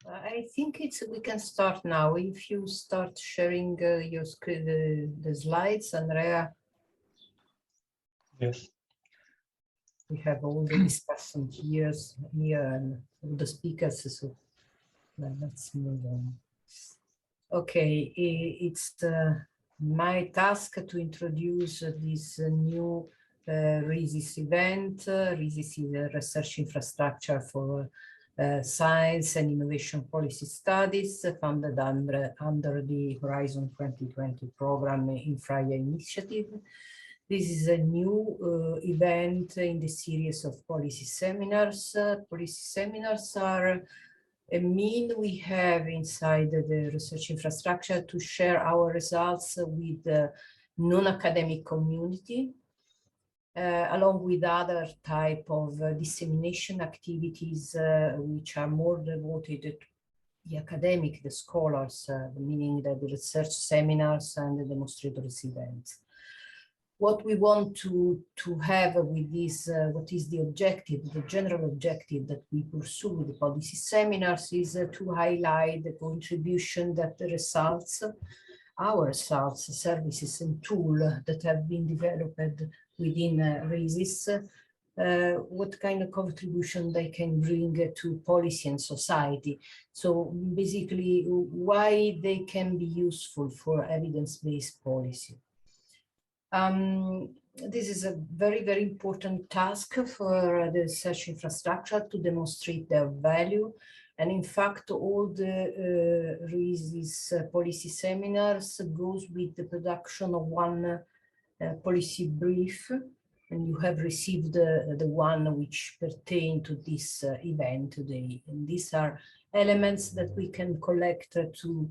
I think we can start now. If you start sharing your screen, the slides, Andrea. Yes. We have all the discussants here and all the speakers, so let's move on. Okay, it's my task to introduce this new RISIS event. RISIS is a research infrastructure for science and innovation policy studies funded under the Horizon 2020 program Infraia initiative. This is a new event in the series of policy seminars. Policy seminars are a mean we have inside the research infrastructure to share our results with the non-academic community, along with other type of dissemination activities which are more devoted to the academic, the scholars, meaning the research seminars and the demonstrators events. What we want to have with this, what is the objective, the general objective that we pursue with the policy seminars is to highlight the contribution that the results, our results, services and tools that have been developed within RISIS, what kind of contribution they can bring to policy and society. So basically why they can be useful for evidence-based policy. This is a very, very important task for the research infrastructure to demonstrate their value. And in fact, all the RISIS policy seminars goes with the production of one policy brief. And you have received the one which pertain to this event today. And these are elements that we can collect to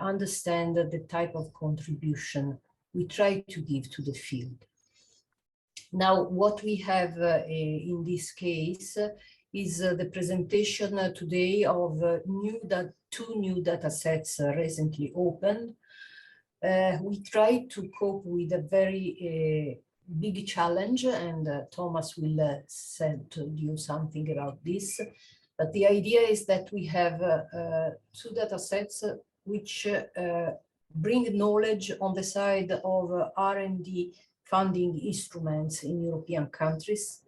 understand the type of contribution we try to give to the field. Now, what we have in this case is the presentation today of two new data sets recently opened. We try to cope with a very big challenge, and Thomas will tell you something about this. But the idea is that we have two data sets which bring knowledge on the side of R&D funding instruments in European countries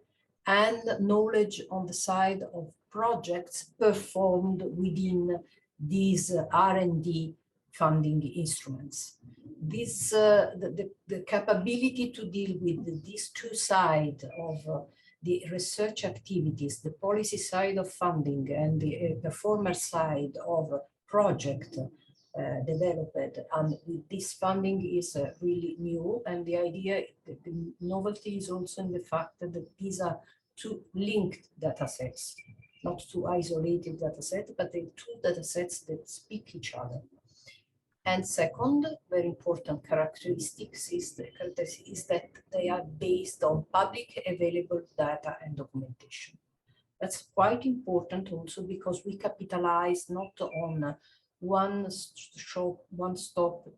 and knowledge on the side of projects performed within these R&D funding instruments. This, the capability to deal with these two sides of the research activities, the policy side of funding and the performer side of project developed, and with this funding is really new. And the idea, the novelty is also in the fact that these are two linked data sets, not two isolated data sets, but the two data sets that speak each other. And second, very important characteristics is that they are based on public available data and documentation. That's quite important also because we capitalize not on one-stop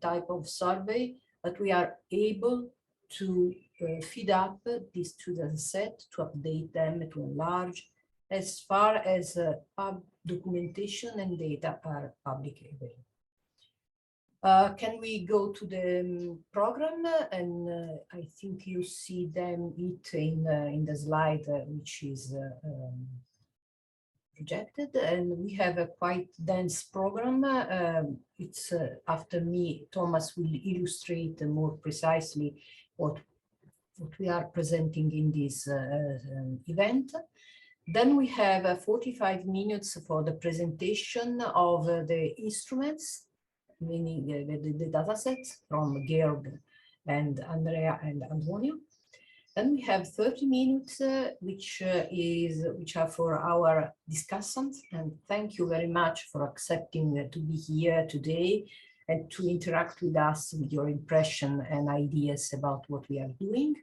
type of survey, but we are able to feed up these two data sets, to update them, to enlarge, as far as documentation and data are publicly available. Can we go to the program? And I think you see them in the slide, which is projected, and we have a quite dense program. It's after me, Thomas will illustrate more precisely what we are presenting in this event. Then we have 45 minutes for the presentation of the instruments, meaning the data sets from Georg and Andrea and Antonio. Then we have 30 minutes, which are for our discussants. And thank you very much for accepting to be here today and to interact with us with your impression and ideas about what we are doing.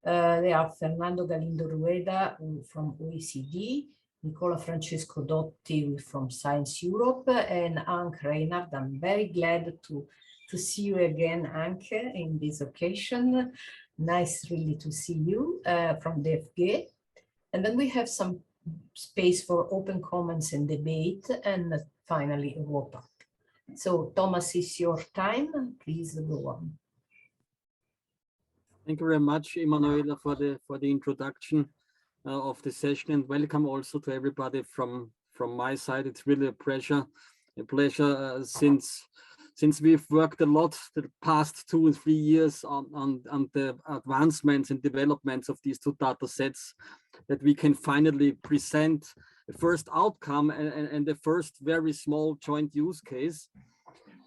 They are Fernando Galindo-Rueda from OECD, Nicola Francesco Dotti from Science Europe, and Anke Reinhardt. I'm very glad to see you again, Anke, in this occasion. Nice really to see you from the FG. And then we have some space for open comments and debate, and finally a wrap-up. So Thomas, is your time. Please go on. Thank you very much, Emanuela, for the introduction of the session, and welcome also to everybody from my side. It's really a pleasure since we've worked a lot the past 2 and 3 years on the advancements and developments of these 2 data sets, that we can finally present the first outcome and the first very small joint use case.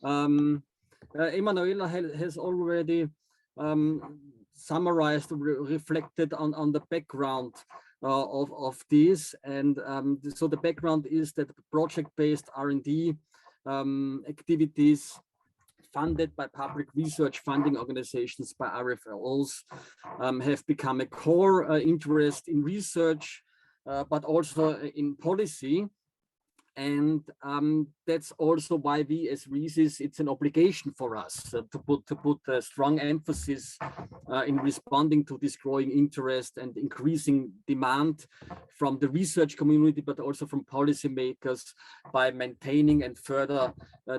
Emanuela has already summarized, reflected on the background of this, and so the background is that project-based R&D activities funded by public research funding organizations, by RFLs, have become a core interest in research, but also in policy. And that's also why we as RISIS, it's an obligation for us to put a strong emphasis in responding to this growing interest and increasing demand from the research community, but also from policymakers, by maintaining and further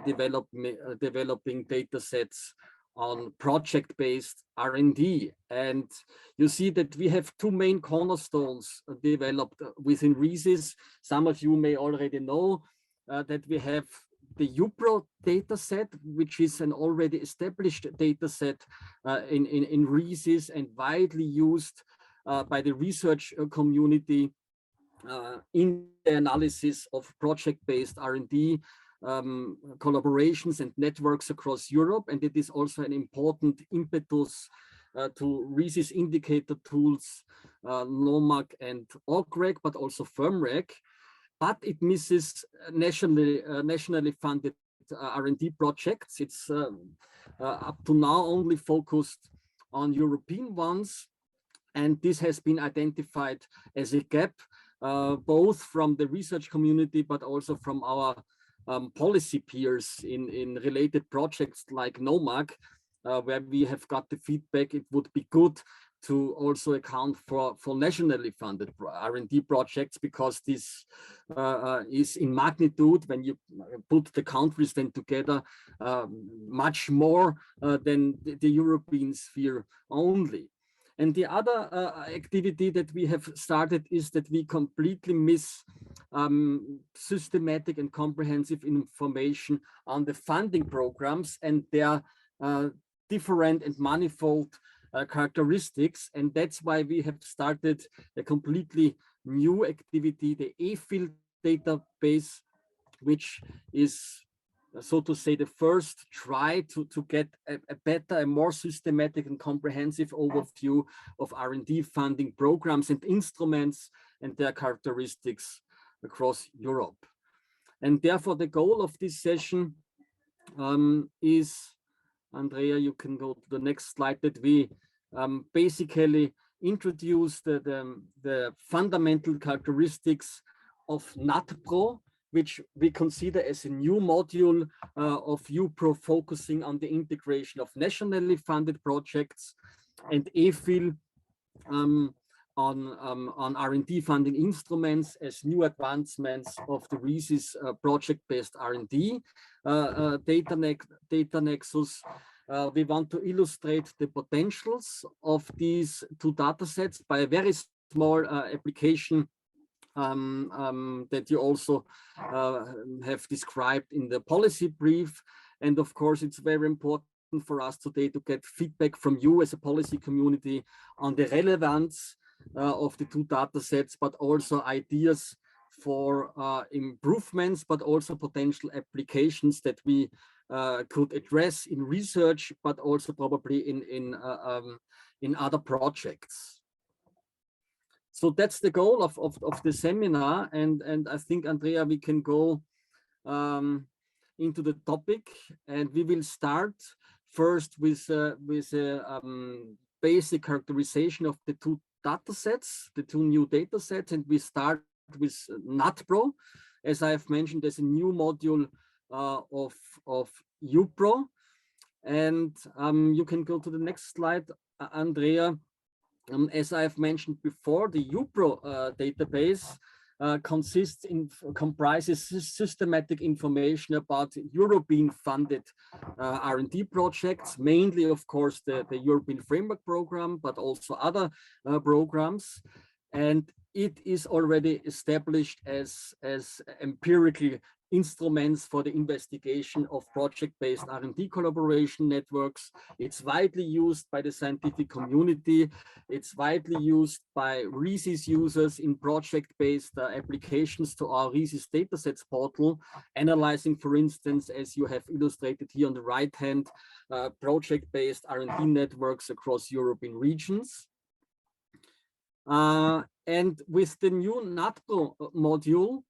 developing data sets on project-based R&D. And you see that we have 2 main cornerstones developed within RISIS. Some of you may already know that we have the UPRO dataset, which is an already established dataset in RISIS and widely used by the research community in the analysis of project-based R&D collaborations and networks across Europe. And it is also an important impetus to RISIS indicator tools, NOMAC and ORCREG, but also FirmReg. But it misses nationally funded R&D projects. It's up to now only focused on European ones. And this has been identified as a gap, both from the research community, but also from our policy peers in related projects like NOMAC, where we have got the feedback it would be good to also account for nationally funded R&D projects, because this is in magnitude, when you put the countries then together, much more than the European sphere only. And the other activity that we have started is that we completely miss systematic and comprehensive information on the funding programs and their different and manifold characteristics. And that's why we have started a completely new activity, the EFIL database, which is, so to say, the first try to get a better and more systematic and comprehensive overview of R&D funding programs and instruments and their characteristics across Europe. And therefore, the goal of this session is, Andrea, you can go to the next slide, that we basically introduce the fundamental characteristics of NatPro, which we consider as a new module of UPRO, focusing on the integration of nationally funded projects, and EFIL on R&D funding instruments as new advancements of the RISIS project-based R&D data nexus. We want to illustrate the potentials of these 2 data sets by a very small application that you also have described in the policy brief. And of course, it's very important for us today to get feedback from you as a policy community on the relevance of the 2 data sets, but also ideas for improvements, but also potential applications that we could address in research, but also probably in other projects. So that's the goal of the seminar, and I think, Andrea, we can go into the topic, and we will start first with a basic characterization of the 2 data sets, the 2 new data sets, and we start with NatPro, as I have mentioned, as a new module of UPRO. And you can go to the next slide, Andrea. As I have mentioned before, the UPRO database comprises systematic information about European funded R&D projects, mainly, of course, the European Framework Program, but also other programs. And it is already established as empirical instruments for the investigation of project-based R&D collaboration networks. It's widely used by the scientific community. It's widely used by RISIS users in project-based applications to our RISIS datasets portal, analyzing, for instance, as you have illustrated here on the right hand, project-based R&D networks across European regions. And with the new NatPro module,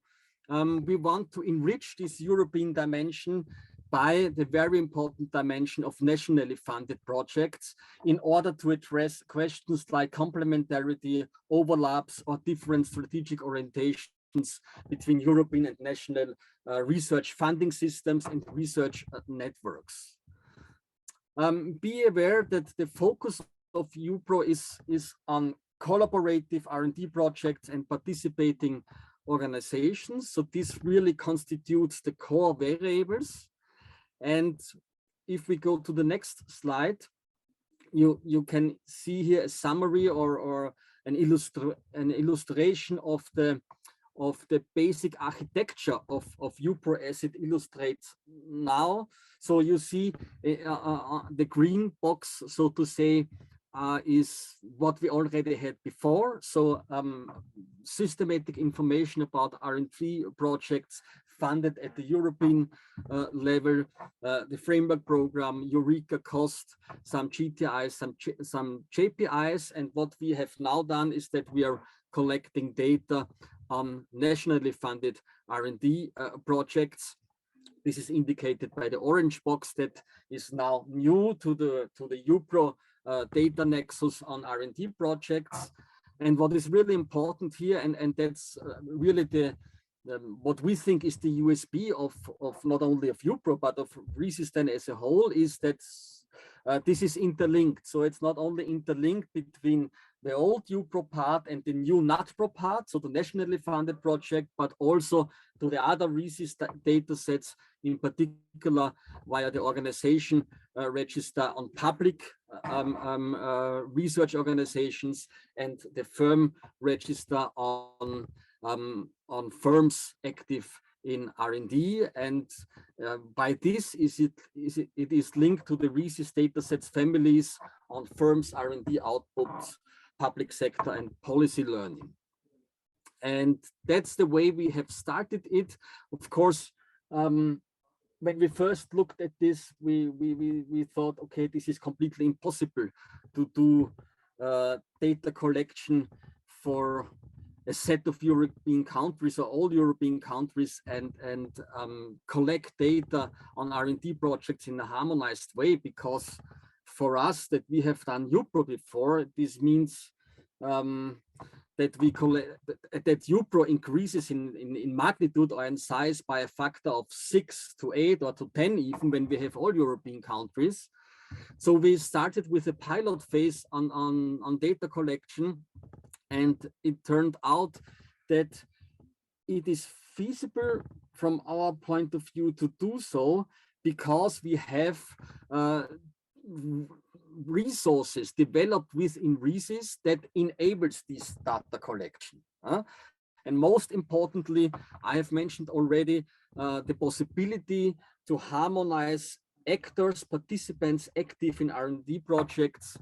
we want to enrich this European dimension by the very important dimension of nationally funded projects in order to address questions like complementarity, overlaps, or different strategic orientations between European and national research funding systems and research networks. Be aware that the focus of EUPRO is on collaborative R&D projects and participating organizations. So this really constitutes the core variables. And if we go to the next slide, you can see here a summary or an illustration of the basic architecture of EUPRO as it illustrates now. So you see the green box, so to say, is what we already had before. So systematic information about R&D projects funded at the European level, the framework program, Eureka cost, some GTIs, some JPIs. And what we have now done is that we are collecting data on nationally funded R&D projects. This is indicated by the orange box that is now new to the EUPRO data nexus on R&D projects. And what is really important here, and that's really what we think is the USB of not only of EUPRO, but of RISIS as a whole, is that this is interlinked. So it's not only interlinked between the old EUPRO part and the new NatPro part, so the nationally funded project, but also to the other RISIS data sets, in particular via the organization register on public research organizations and the firm register on firms active in R&D. And by this it is linked to the RISIS datasets families on firms R&D outputs, public sector and policy learning. And that's the way we have started it. Of course, when we first looked at this, we thought, okay, this is completely impossible to do data collection for a set of European countries or all European countries and collect data on R&D projects in a harmonized way, because for us that we have done EUPRO before, this means that EUPRO increases in magnitude or in size by a factor of 6 to 8 or to 10 even when we have all European countries. So we started with a pilot phase on data collection, and it turned out that it is feasible from our point of view to do so because we have resources developed within RISIS that enables this data collection. And most importantly, I have mentioned already the possibility to harmonize actors, participants active in R&D projects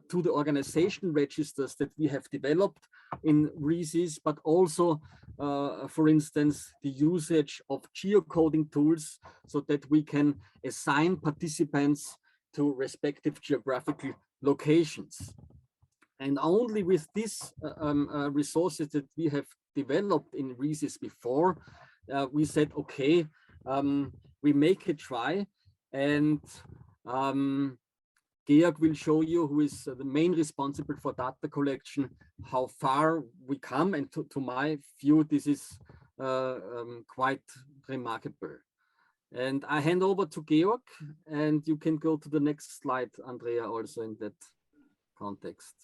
to the organization registers that we have developed in RISIS, but also, for instance, the usage of geocoding tools so that we can assign participants to respective geographical locations. And only with these resources that we have developed in RISIS before, we said, okay, we make a try. And Georg will show you, who is the main responsible for data collection, how far we come. And to my view, this is quite remarkable. And I hand over to Georg, and you can go to the next slide, Andrea, also in that context.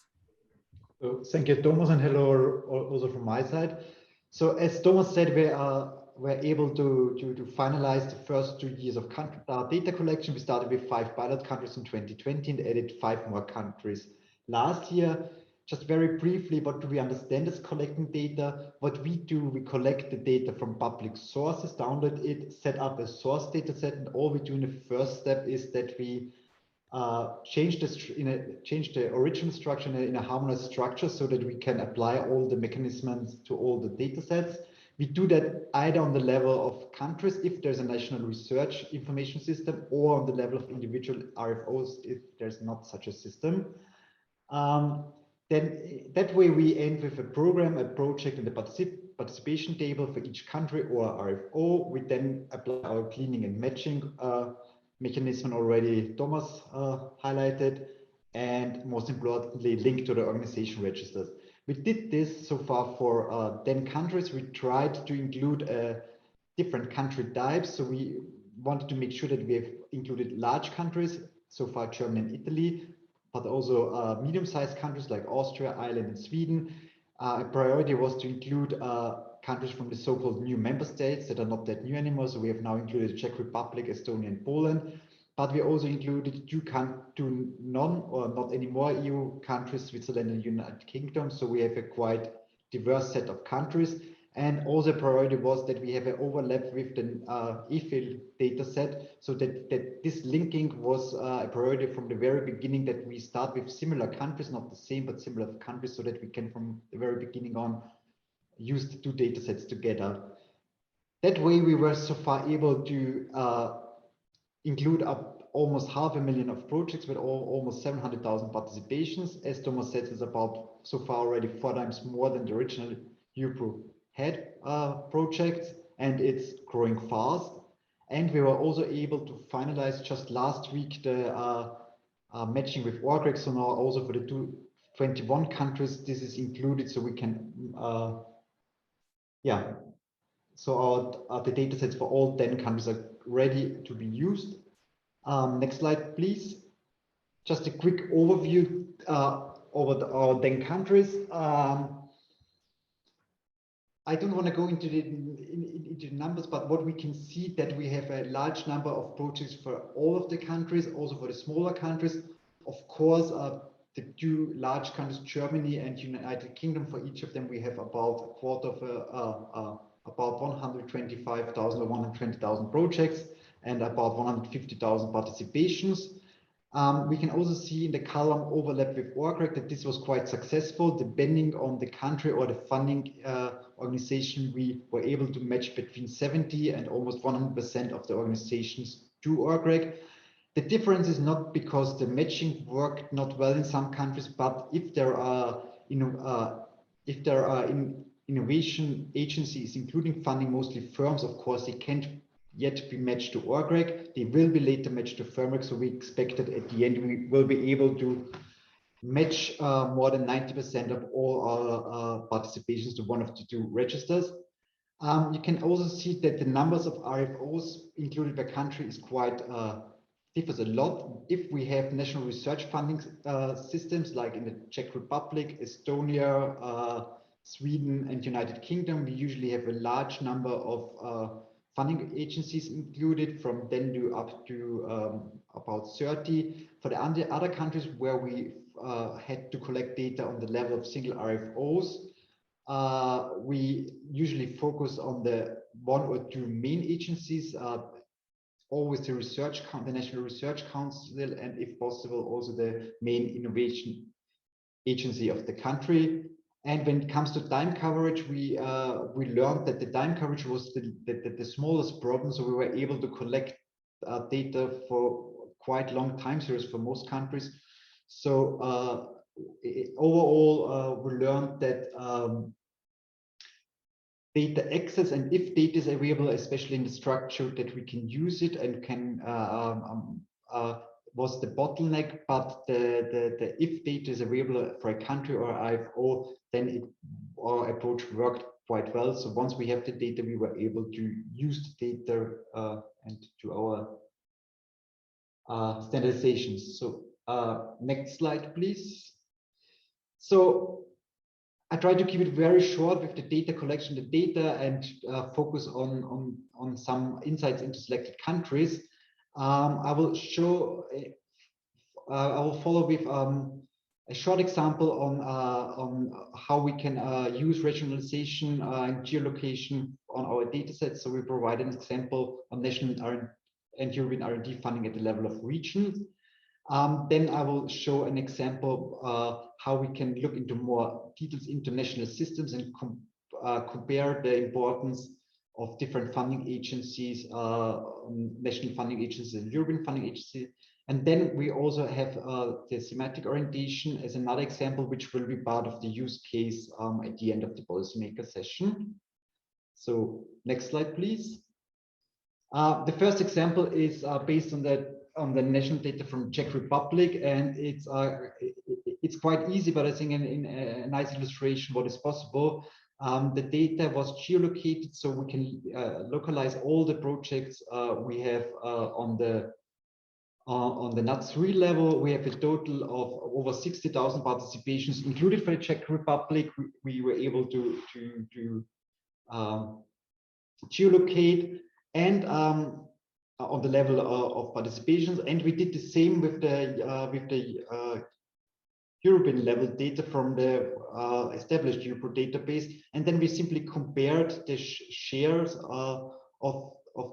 So thank you, Thomas, and hello also from my side. So as Thomas said, we're able to finalize the first 2 years of data collection. We started with 5 pilot countries in 2020 and added 5 more countries last year. Just very briefly, what do we understand as collecting data? What we do, we collect the data from public sources, download it, set up a source data set, and all we do in the first step is that we change the original structure in a harmonized structure so that we can apply all the mechanisms to all the data sets. We do that either on the level of countries, if there's a national research information system, or on the level of individual RFOs, if there's not such a system. Then that way we end with a program, a project, and the participation table for each country or RFO. We then apply our cleaning and matching mechanism already Thomas highlighted, and most importantly, link to the organization registers. We did this so far for 10 countries. We tried to include different country types. So we wanted to make sure that we have included large countries, so far Germany and Italy, but also medium-sized countries like Austria, Ireland, and Sweden. A priority was to include countries from the so-called new member states that are not that new anymore. So we have now included the Czech Republic, Estonia, and Poland. But we also included two non or not anymore EU countries, Switzerland and United Kingdom. So we have a quite diverse set of countries. And also a priority was that we have an overlap with the EFIL data set, so that this linking was a priority from the very beginning, that we start with similar countries, not the same, but similar countries, so that we can from the very beginning on use the 2 data sets together. That way we were so far able to include up almost 500,000 of projects with almost 700,000 participations. As Thomas said, it's about so far already 4 times more than the original EUPRO had projects, and it's growing fast. And we were also able to finalize just last week the matching with RISIS. Now also for the 21 countries, this is included, so we can so the data sets for all 10 countries are ready to be used. Next slide, please. Just a quick overview over our 10 countries. I don't want to go into the numbers, but what we can see that we have a large number of projects for all of the countries, also for the smaller countries. Of course, the 2 large countries, Germany and United Kingdom, for each of them we have about a quarter of about 125,000 or 120,000 projects and about 150,000 participations. We can also see in the column overlap with RISIS that this was quite successful. Depending on the country or the funding organization, we were able to match between 70 and almost 100% of the organizations to RISIS. The difference is not because the matching worked not well in some countries, but if there are innovation agencies, including funding, mostly firms, of course, they can't yet be matched to RISIS. They will be later matched to framework. So we expect that at the end we will be able to match more than 90% of all our participations to one of the 2 registers. You can also see that the numbers of RFOs included by country is quite differs a lot. If we have national research funding systems like in the Czech Republic, Estonia, Sweden, and United Kingdom, we usually have a large number of funding agencies included, from 10 to up to about 30. For the other countries where we had to collect data on the level of single RFOs, we usually focus on the 1 or 2 main agencies, always the National Research Council, and if possible also the main innovation agency of the country. And when it comes to time coverage, we learned that the time coverage was the smallest problem. So we were able to collect data for quite long time series for most countries. So overall, we learned that data access, and if data is available, especially in the structure, that we can use it and can was the bottleneck. But the if data is available for a country or IFO, then our approach worked quite well. So once we have the data, we were able to use the data and to our standardizations. So next slide, please. So I try to keep it very short with the data collection, the data, and focus on some insights into selected countries. I will show. I will follow with a short example on how we can use regionalization and geolocation on our datasets. So we provide an example on national and European R&D funding at the level of regions. Then I will show an example how we can look into more details into national systems and compare the importance of different funding agencies, national funding agencies and European funding agencies. And then we also have the thematic orientation as another example, which will be part of the use case at the end of the policymaker session. So next slide, please. The first example is based on the national data from Czech Republic, and it's quite easy, but I think in a nice illustration what is possible. The data was geolocated, so we can localize all the projects we have on the NAT3 level. We have a total of over 60,000 participations included for the Czech Republic. We were able to geolocate and on the level of participations, and we did the same with the European level data from the established Europro database, and then we simply compared the shares of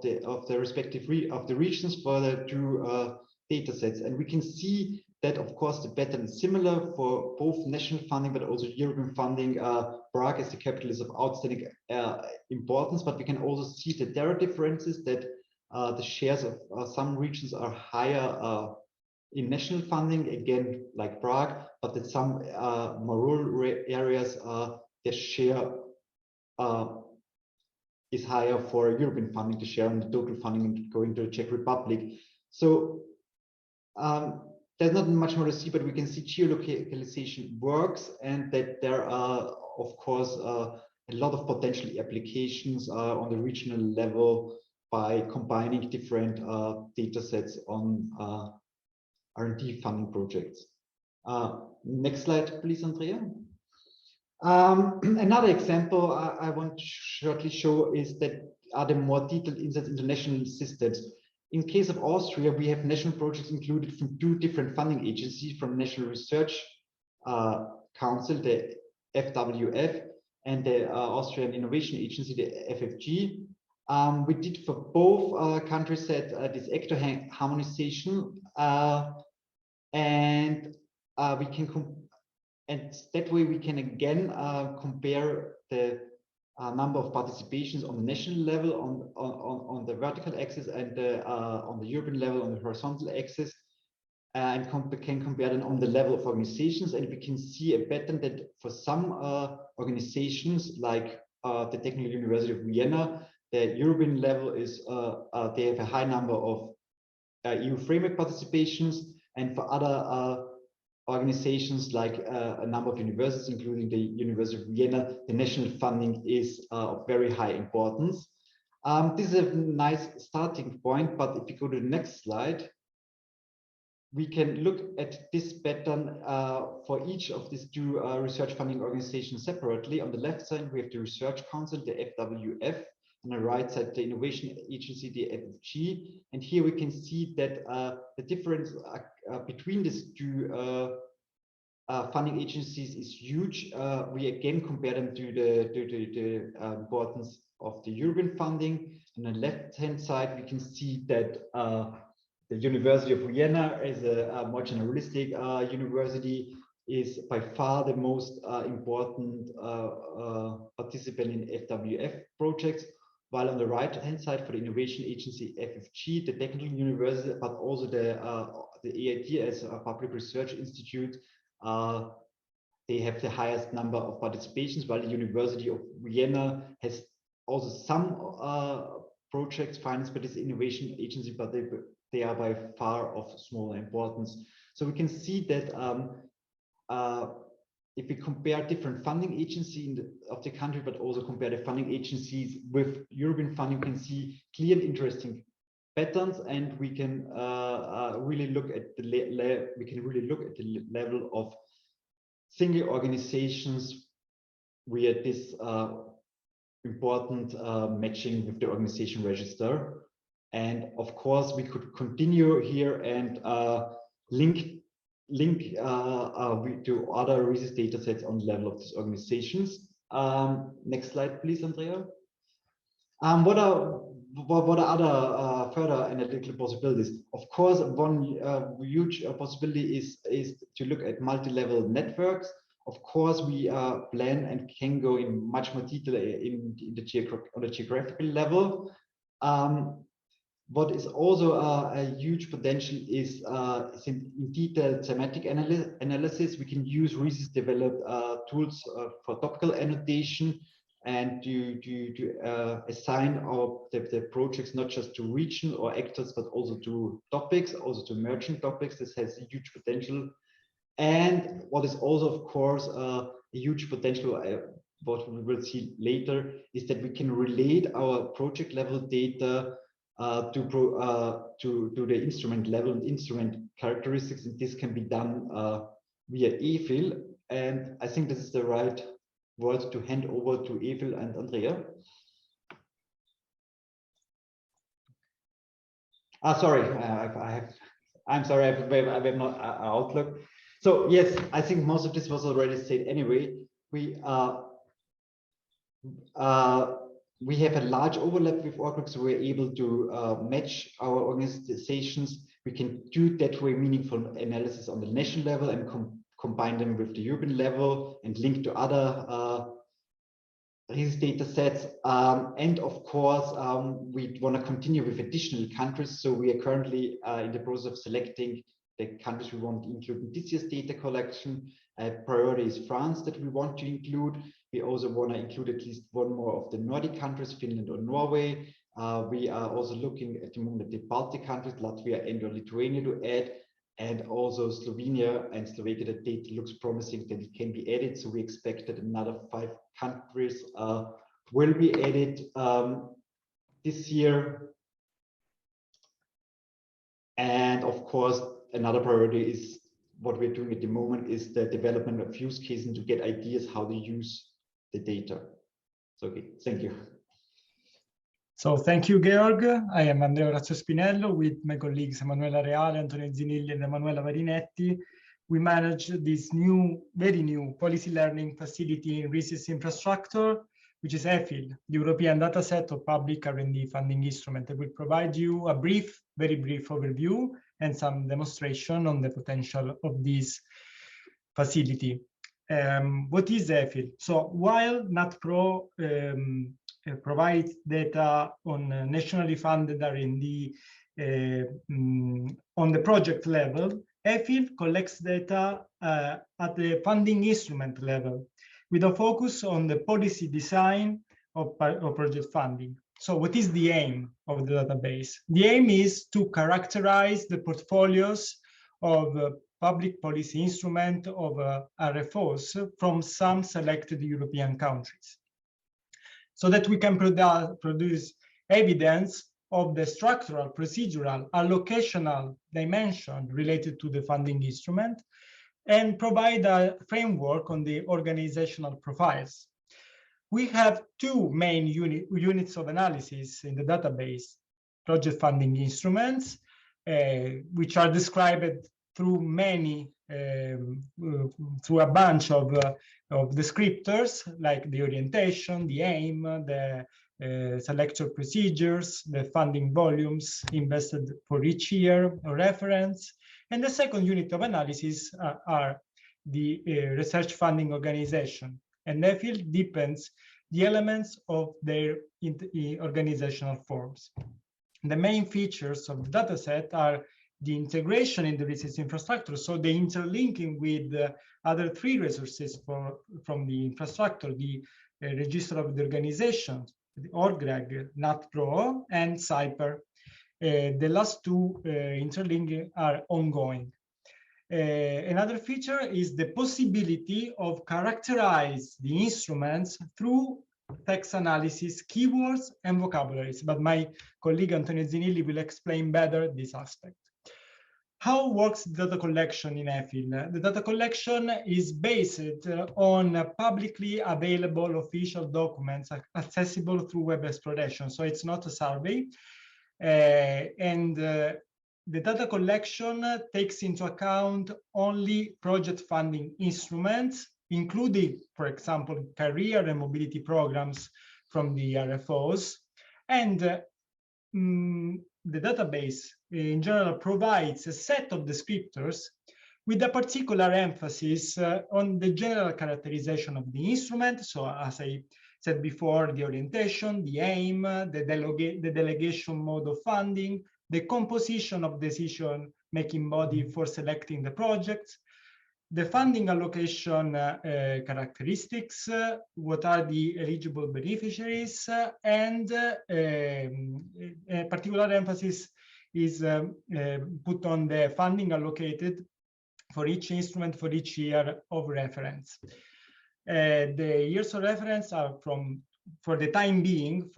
the respective regions for the two data sets. And we can see that, of course, the pattern is similar for both national funding but also European funding. Prague as the capital is of outstanding importance, but we can also see that there are differences, that the shares of some regions are higher in national funding, again, like Prague, but that some more rural areas, the share is higher for European funding, the share on the total funding going to the Czech Republic. So there's not much more to see, but we can see geolocalization works, and that there are, of course, a lot of potential applications on the regional level by combining different data sets on R&D funding projects. Next slide, please, Andrea. Another example I want to shortly show is that are the more detailed insights into national systems. In case of Austria, we have national projects included from two different funding agencies, from National Research Council, the FWF, and the Austrian Innovation Agency, the FFG. We did for both countries set this actor harmonization, and we can and that way we can again compare the number of participations on the national level on the vertical axis, and on the European level on the horizontal axis, and can compare them on the level of organizations. And we can see a pattern that for some organizations like the Technical University of Vienna, the European level is they have a high number of EU framework participations, and for other organizations like a number of universities, including the University of Vienna, the national funding is of very high importance. This is a nice starting point, but if you go to the next slide, we can look at this pattern for each of these two research funding organizations separately. On the left side, we have the Research Council, the FWF. On the right side, the Innovation Agency, the FFG. And here we can see that the difference between these two funding agencies is huge. We again compare them to the importance of the European funding. On the left-hand side, we can see that the University of Vienna, as a more generalistic university, is by far the most important participant in FWF projects. While on the right-hand side, for the Innovation Agency FFG, the technical university, but also the AIT as a public research institute, they have the highest number of participations, while the University of Vienna has also some projects financed by this Innovation Agency, but they are by far of smaller importance. So we can see that if we compare different funding agencies of the country, but also compare the funding agencies with European funding, we can see clear and interesting patterns, and we can really look at the level of single organizations via this important matching with the organization register. And of course, we could continue here and link to other RISIS datasets on the level of these organizations. Next slide, please, Andrea. What are other further analytical possibilities? Of course, one huge possibility is to look at multi-level networks. Of course, we plan and can go in much more detail on the geographical level. What is also a huge potential is in detailed semantic analysis. We can use RISIS developed tools for topical annotation and to assign the projects not just to region or actors, but also to topics, also to emerging topics. This has a huge potential. And what is also, of course, a huge potential, what we will see later, is that we can relate our project level data to the instrument level and instrument characteristics, and this can be done via EFIL. And I think this is the right word to hand over to EFIL and Andrea. Sorry, I'm sorry, I have not Outlook. So yes, I think most of this was already said anyway. We have a large overlap with ORCrES, so we're able to match our organizations. We can do that way meaningful analysis on the national level and combine them with the European level and link to other RISIS data sets. And of course, we want to continue with additional countries. So we are currently in the process of selecting the countries we want to include in this year's data collection. Priority is France that we want to include. We also want to include at least one more of the Nordic countries, Finland or Norway. We are also looking at the moment at the Baltic countries, Latvia and Lithuania to add, and also Slovenia and Slovakia. The data looks promising that it can be added. So we expect that another 5 countries will be added this year. And of course, another priority is what we're doing at the moment is the development of use cases to get ideas how to use the data. So, okay, thank you. So thank you, Georg. I am Andrea Orazio Spinello with my colleagues Emanuela Reale, Antonio Zinilli, and Emanuela Marinetti. We manage this very new policy learning facility in RISIS infrastructure, which is EFIL, the European dataset of public R&D funding instrument. I will provide you a very brief overview and some demonstration on the potential of this facility. What is EFIL? So while NatPro provides data on nationally funded R&D on the project level, EFIL collects data at the funding instrument level with a focus on the policy design of project funding. So what is the aim of the database? The aim is to characterize the portfolios of public policy instrument of RFOs from some selected European countries, so that we can produce evidence of the structural, procedural, allocational dimension related to the funding instrument, and provide a framework on the organizational profiles. We have 2 main units of analysis in the database: project funding instruments, which are described through through a bunch of descriptors like the orientation, the aim, the selection procedures, the funding volumes invested for each year or reference. And the second unit of analysis are the research funding organization. And EFIL deepens the elements of their organizational forms. The main features of the dataset are the integration in the RISIS infrastructure, so the interlinking with the other 3 resources from the infrastructure, the register of the organization, the ORGREG, NatPro, and CYPER. The last 2 interlinking are ongoing. Another feature is the possibility of characterize the instruments through text analysis, keywords, and vocabularies, but my colleague Antonio Zinilli will explain better this aspect. How works data collection in EFIL? The data collection is based on publicly available official documents accessible through web exploration. So it's not a survey. The data collection takes into account only project funding instruments, including, for example, career and mobility programs from the RFOs. And the database in general provides a set of descriptors with a particular emphasis on the general characterization of the instrument. So as I said before, the orientation, the aim, the delegation mode of funding, the composition of decision-making body for selecting the projects, the funding allocation characteristics, what are the eligible beneficiaries, and a particular emphasis is put on the funding allocated for each instrument for each year of reference. The years of reference are for the time being,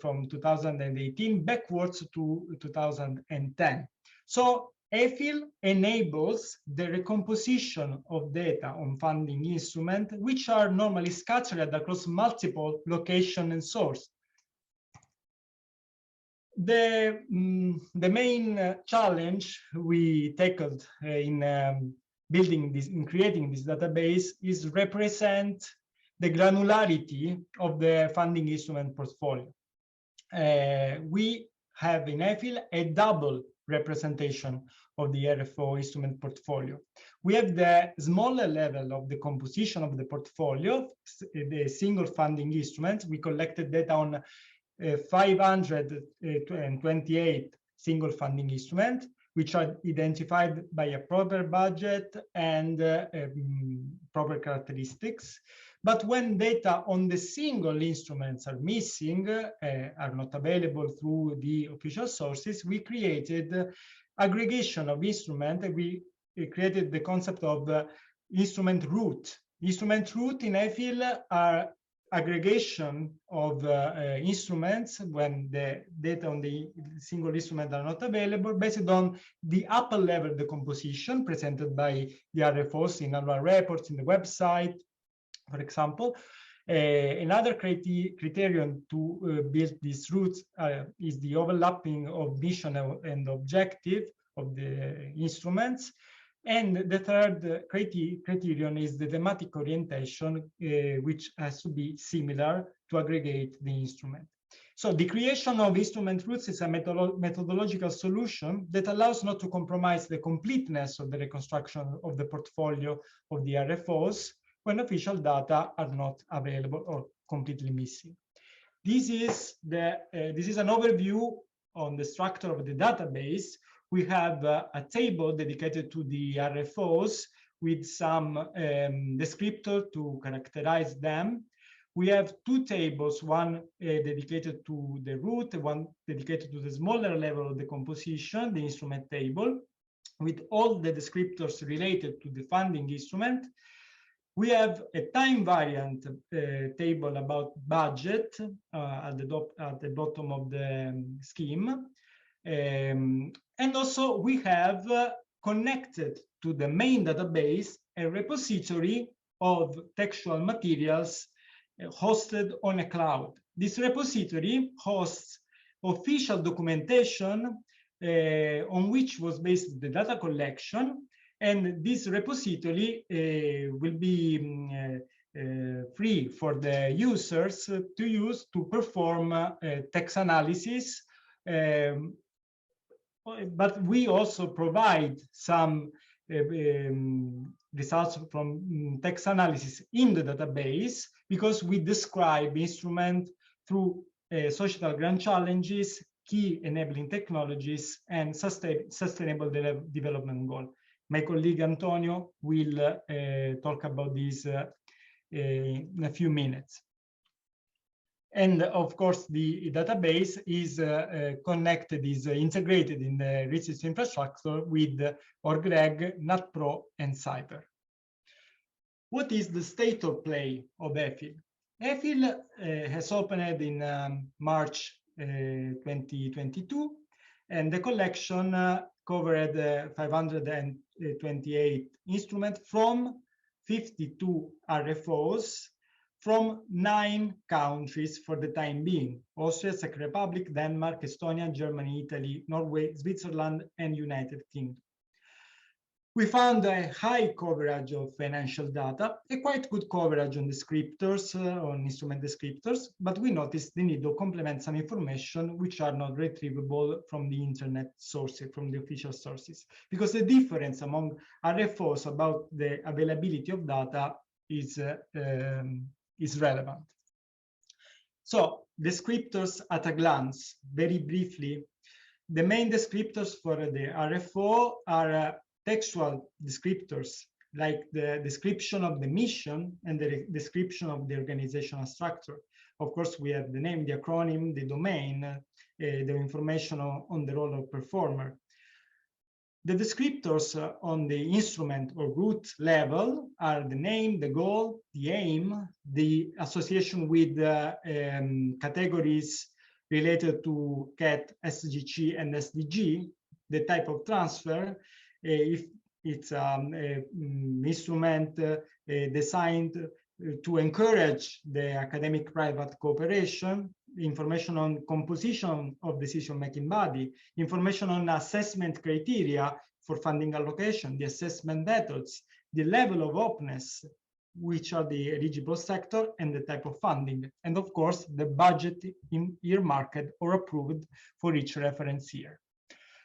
from 2018 backwards to 2010. So EFIL enables the recomposition of data on funding instruments, which are normally scattered across multiple locations and sources. The main challenge we tackled in creating this database is represent the granularity of the funding instrument portfolio. We have in EFIL a double representation of the RFO instrument portfolio. We have the smaller level of the composition of the portfolio, the single funding instruments. We collected data on 528 single funding instruments, which are identified by a proper budget and proper characteristics. But when data on the single instruments are missing, are not available through the official sources, we created aggregation of instruments. We created the concept of instrument root. Instrument root in EFIL are aggregation of instruments when the data on the single instrument are not available, based on the upper level decomposition presented by the RFOs in annual reports in the website, for example. Another criterion to build these routes is the overlapping of mission and objective of the instruments. And the third criterion is the thematic orientation, which has to be similar to aggregate the instrument. So the creation of instrument routes is a methodological solution that allows not to compromise the completeness of the reconstruction of the portfolio of the RFOs when official data are not available or completely missing. This is an overview on the structure of the database. We have a table dedicated to the RFOs with some descriptor to characterize them. We have two tables, one dedicated to the root, one dedicated to the smaller level of the composition, the instrument table, with all the descriptors related to the funding instrument. We have a time variant table about budget at the bottom of the scheme. And also we have connected to the main database a repository of textual materials hosted on a cloud. This repository hosts official documentation on which was based the data collection, and this repository will be free for the users to use to perform text analysis. But we also provide some results from text analysis in the database, because we describe instrument through societal grand challenges, key enabling technologies, and sustainable development goal. My colleague Antonio will talk about this in a few minutes. And of course, the database is connected, is integrated in the RISIS infrastructure with RISIS, NatPro, and Cyber. What is the state of play of EFIL? EFIL has opened in March 2022. And the collection covered 528 instruments from 52 RFOs from 9 countries for the time being: Austria, Czech Republic, Denmark, Estonia, Germany, Italy, Norway, Switzerland, and United Kingdom. We found a high coverage of financial data, a quite good coverage on descriptors, on instrument descriptors, but we noticed the need to complement some information which are not retrievable from the internet sources, from the official sources, because the difference among RFOs about the availability of data is relevant. So, descriptors at a glance, very briefly. The main descriptors for the RFO are textual descriptors, like the description of the mission and the description of the organizational structure. Of course, we have the name, the acronym, the domain, the information on the role of performer. The descriptors on the instrument or root level are the name, the goal, the aim, the association with categories related to CAT, SGC, and SDG, the type of transfer, if it's an instrument designed to encourage the academic-private cooperation, information on composition of decision-making body, information on assessment criteria for funding allocation, the assessment methods, the level of openness, which are the eligible sector, and the type of funding, and of course, the budget earmarked or approved for each reference year.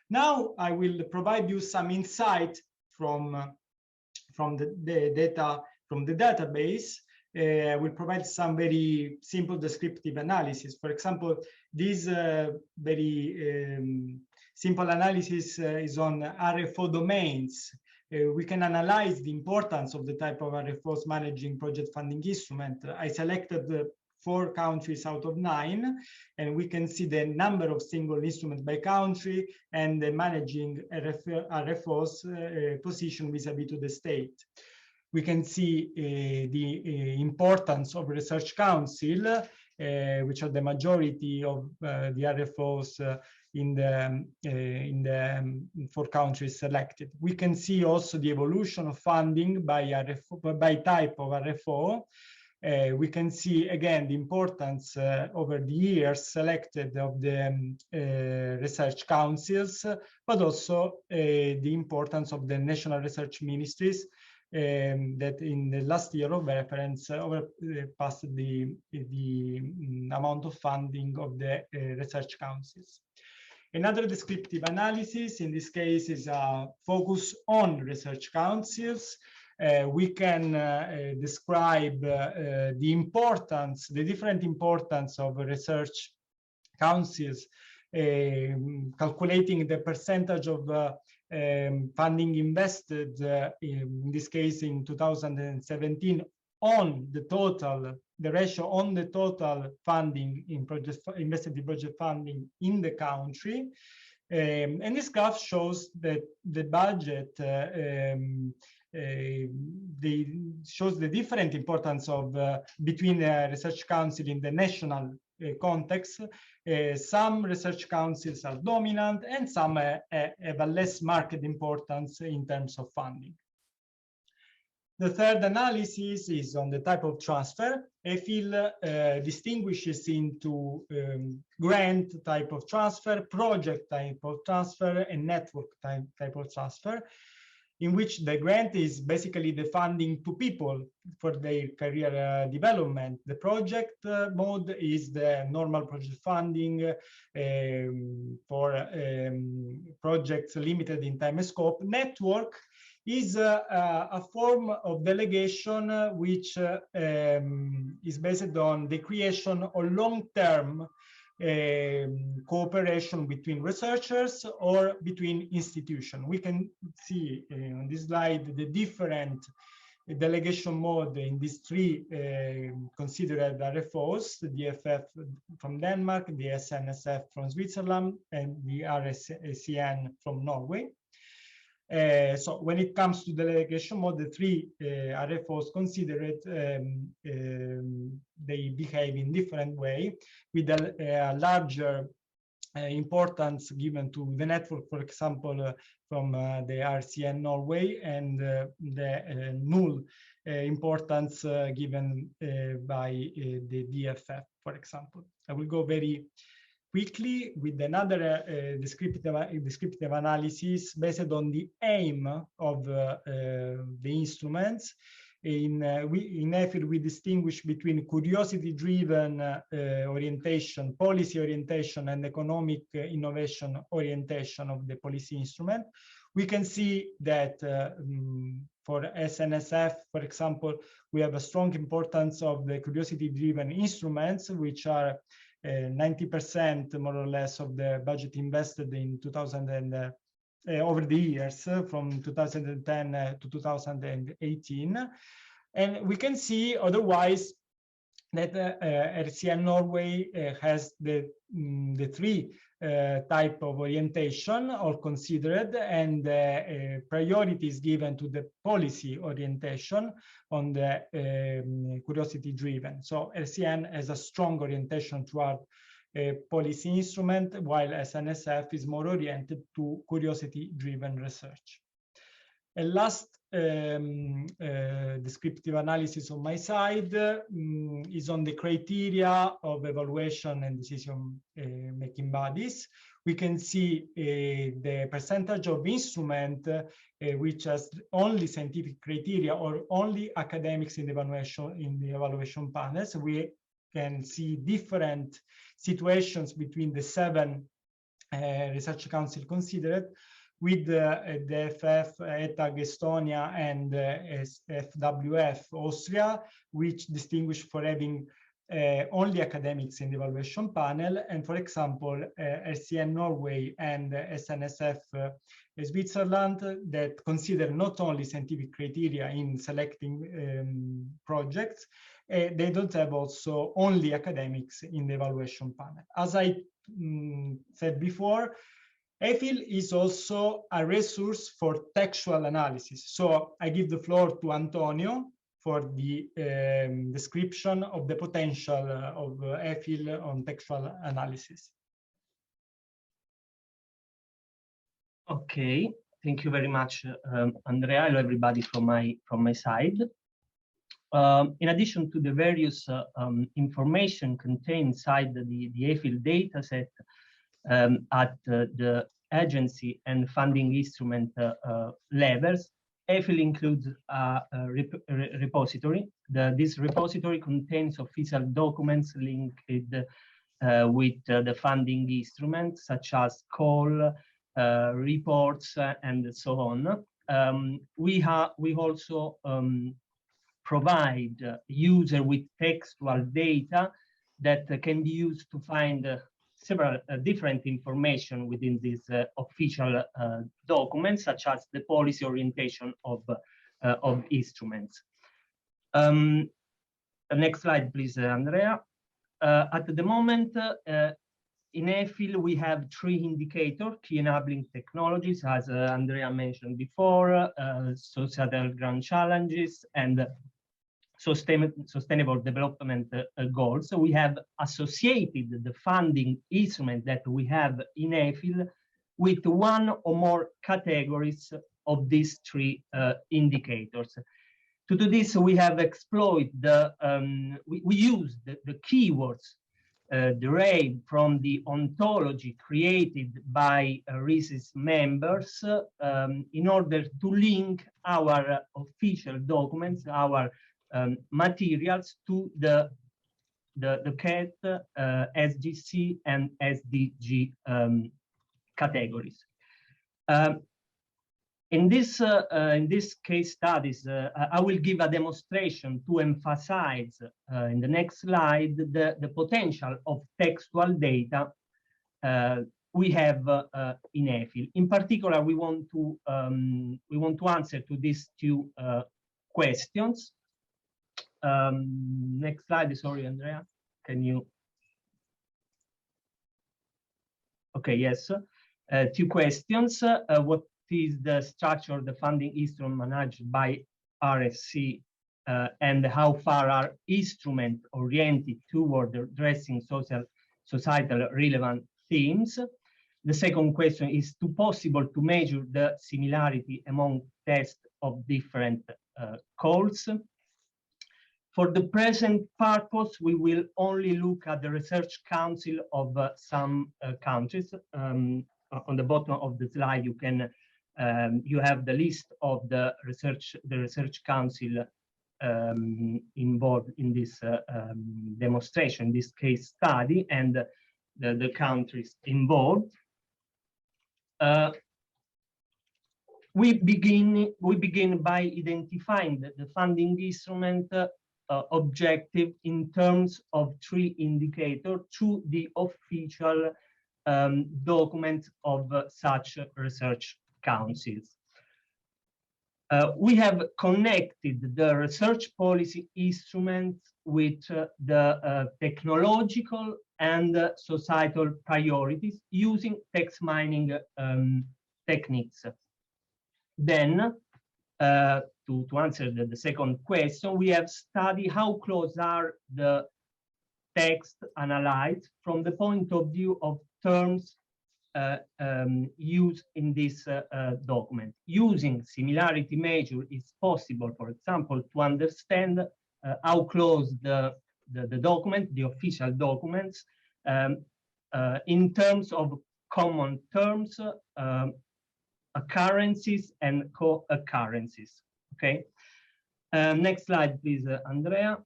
Now, I will provide you some insight from the data from the database. I will provide some very simple descriptive analysis. For example, this very simple analysis is on RFO domains. We can analyze the importance of the type of RFOs managing project funding instrument. I selected 4 countries out of 9, and we can see the number of single instruments by country and the managing RFOs position vis-a-vis to the state. We can see the importance of research council, which are the majority of the RFOs in the 4 countries selected. We can see also the evolution of funding by RFO, by type of RFO. We can see again the importance over the years selected of the research councils, but also the importance of the national research ministries that in the last year of reference overpassed the amount of funding of the research councils. Another descriptive analysis, in this case, is a focus on research councils. We can describe the importance, the different importance of research councils, calculating the percentage of funding invested, in this case in 2017, on the total, the ratio on the total funding in project invested in project funding in the country. And this graph shows that the budget shows the different importance of between the research council in the national context. Some research councils are dominant and some have a less marked importance in terms of funding. The third analysis is on the type of transfer. EFIL distinguishes into grant type of transfer, project type of transfer, and network type of transfer, in which the grant is basically the funding to people for their career development. The project mode is the normal project funding for projects limited in time and scope. Network is a form of delegation which is based on the creation of long-term cooperation between researchers or between institutions. We can see on this slide the different delegation mode in these 3 considered RFOs: the DFF from Denmark, the SNSF from Switzerland, and the RISIS from Norway. So when it comes to delegation mode, the 3 RFOs considered, they behave in different way, with a larger importance given to the network, for example, from the RCN Norway, and the null importance given by the DFF, for example. I will go very quickly with another descriptive analysis based on the aim of the instruments. In EFIL, we distinguish between curiosity-driven orientation, policy orientation, and economic innovation orientation of the policy instrument. We can see that for SNSF, for example, we have a strong importance of the curiosity-driven instruments, which are 90% more or less of the budget invested in 2000 and over the years from 2010 to 2018. And we can see otherwise that RCN Norway has the three type of orientation all considered, and priorities given to the policy orientation on the curiosity driven. So RCN has a strong orientation toward a policy instrument, while SNSF is more oriented to curiosity-driven research. A last descriptive analysis on my side is on the criteria of evaluation and decision-making bodies. We can see the percentage of instrument which has only scientific criteria or only academics in the evaluation panels. We can see different situations between the 7 research council considered, with the FF, ETAG, Estonia, and FWF, Austria, which distinguish for having only academics in the evaluation panel, and for example, RCN Norway and SNSF Switzerland, that consider not only scientific criteria in selecting projects, they don't have also only academics in the evaluation panel. As I said before, EFIL is also a resource for textual analysis. So I give the floor to Antonio for the description of the potential of EFIL on textual analysis. Okay, thank you very much, Andrea. Hello, everybody from my side. In addition to the various information contained inside the EFIL dataset at the agency and funding instrument levels, EFIL includes a repository. This repository contains official documents linked with the funding instruments, such as call, reports, and so on. We also provide user with textual data that can be used to find several different information within these official documents, such as the policy orientation of instruments. Next slide, please, Andrea. At the moment, in EFIL, we have 3 indicators: key enabling technologies, as Andrea mentioned before, societal grand challenges, and sustainable development goals. So we have associated the funding instrument that we have in EFIL with one or more categories of these 3 indicators. To do this, we have exploited we use the keywords derived from the ontology created by RISIS members in order to link our official documents, our materials, to the CAT, SGC, and SDG categories. In this case studies, I will give a demonstration to emphasize in the next slide the potential of textual data we have in EFIL. In particular, we want to answer to these 2 questions. Next slide. Sorry, Andrea. Can you? Okay. Yes. 2 questions. What is the structure of the funding instrument managed by RSC, and how far are instruments oriented toward addressing societal relevant themes. The second question is possible to measure the similarity among tests of different calls. For the present purpose, we will only look at the Research Council of some countries. On the bottom of the slide, you have the list of the Research Council involved in this demonstration, this case study, and the countries involved. We begin by identifying the funding instrument objective in terms of 3 indicators through the official documents of such research councils. We have connected the research policy instruments with the technological and societal priorities using text mining techniques. Then, to answer the second question, we have studied how close are the text analyzed from the point of view of terms used in this document. Using similarity measure is possible, for example, to understand how close the document, the official documents, in terms of common terms, occurrences and co-occurrences. Okay. Next slide, please, Andrea.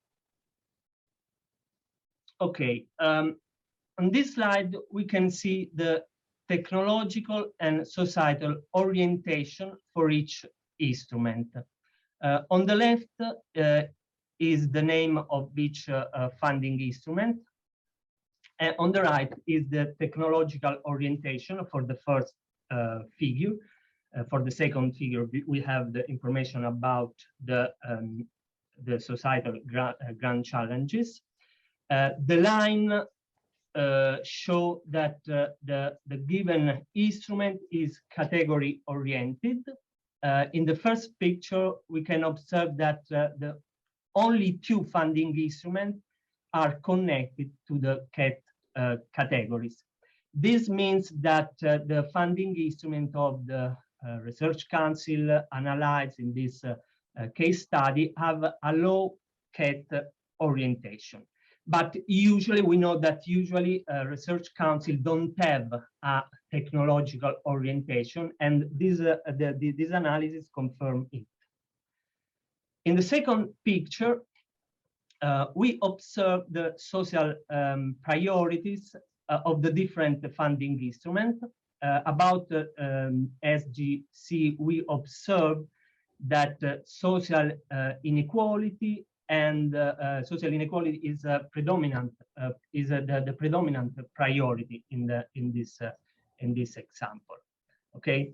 Okay. On this slide, we can see the technological and societal orientation for each instrument. On the left is the name of each funding instrument. And on the right is the technological orientation for the first figure. For the second figure, we have the information about the societal grand challenges. The line show that the given instrument is category oriented. In the first picture, we can observe that the only 2 funding instruments are connected to the categories. This means that the funding instrument of the Research Council analyzed in this case study have a low CAT orientation. But usually, we know that usually Research Council don't have a technological orientation, and this analysis confirms it. In the second picture, we observe the social priorities of the different funding instruments. About SGC, we observe that social inequality and social inequality is the predominant priority in this example. Okay.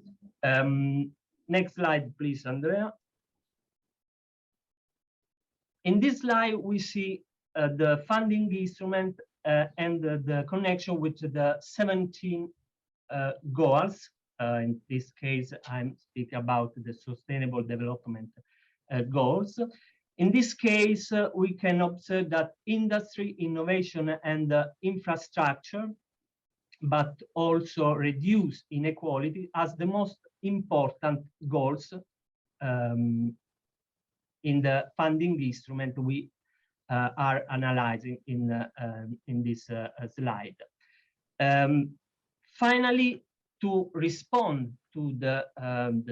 Next slide, please, Andrea. In this slide, we see the funding instrument and the connection with the 17 goals. In this case, I'm speaking about the Sustainable Development Goals. In this case, we can observe that industry, innovation, and infrastructure, but also reduce inequality as the most important goals in the funding instrument we are analyzing in this slide. Finally, to respond to the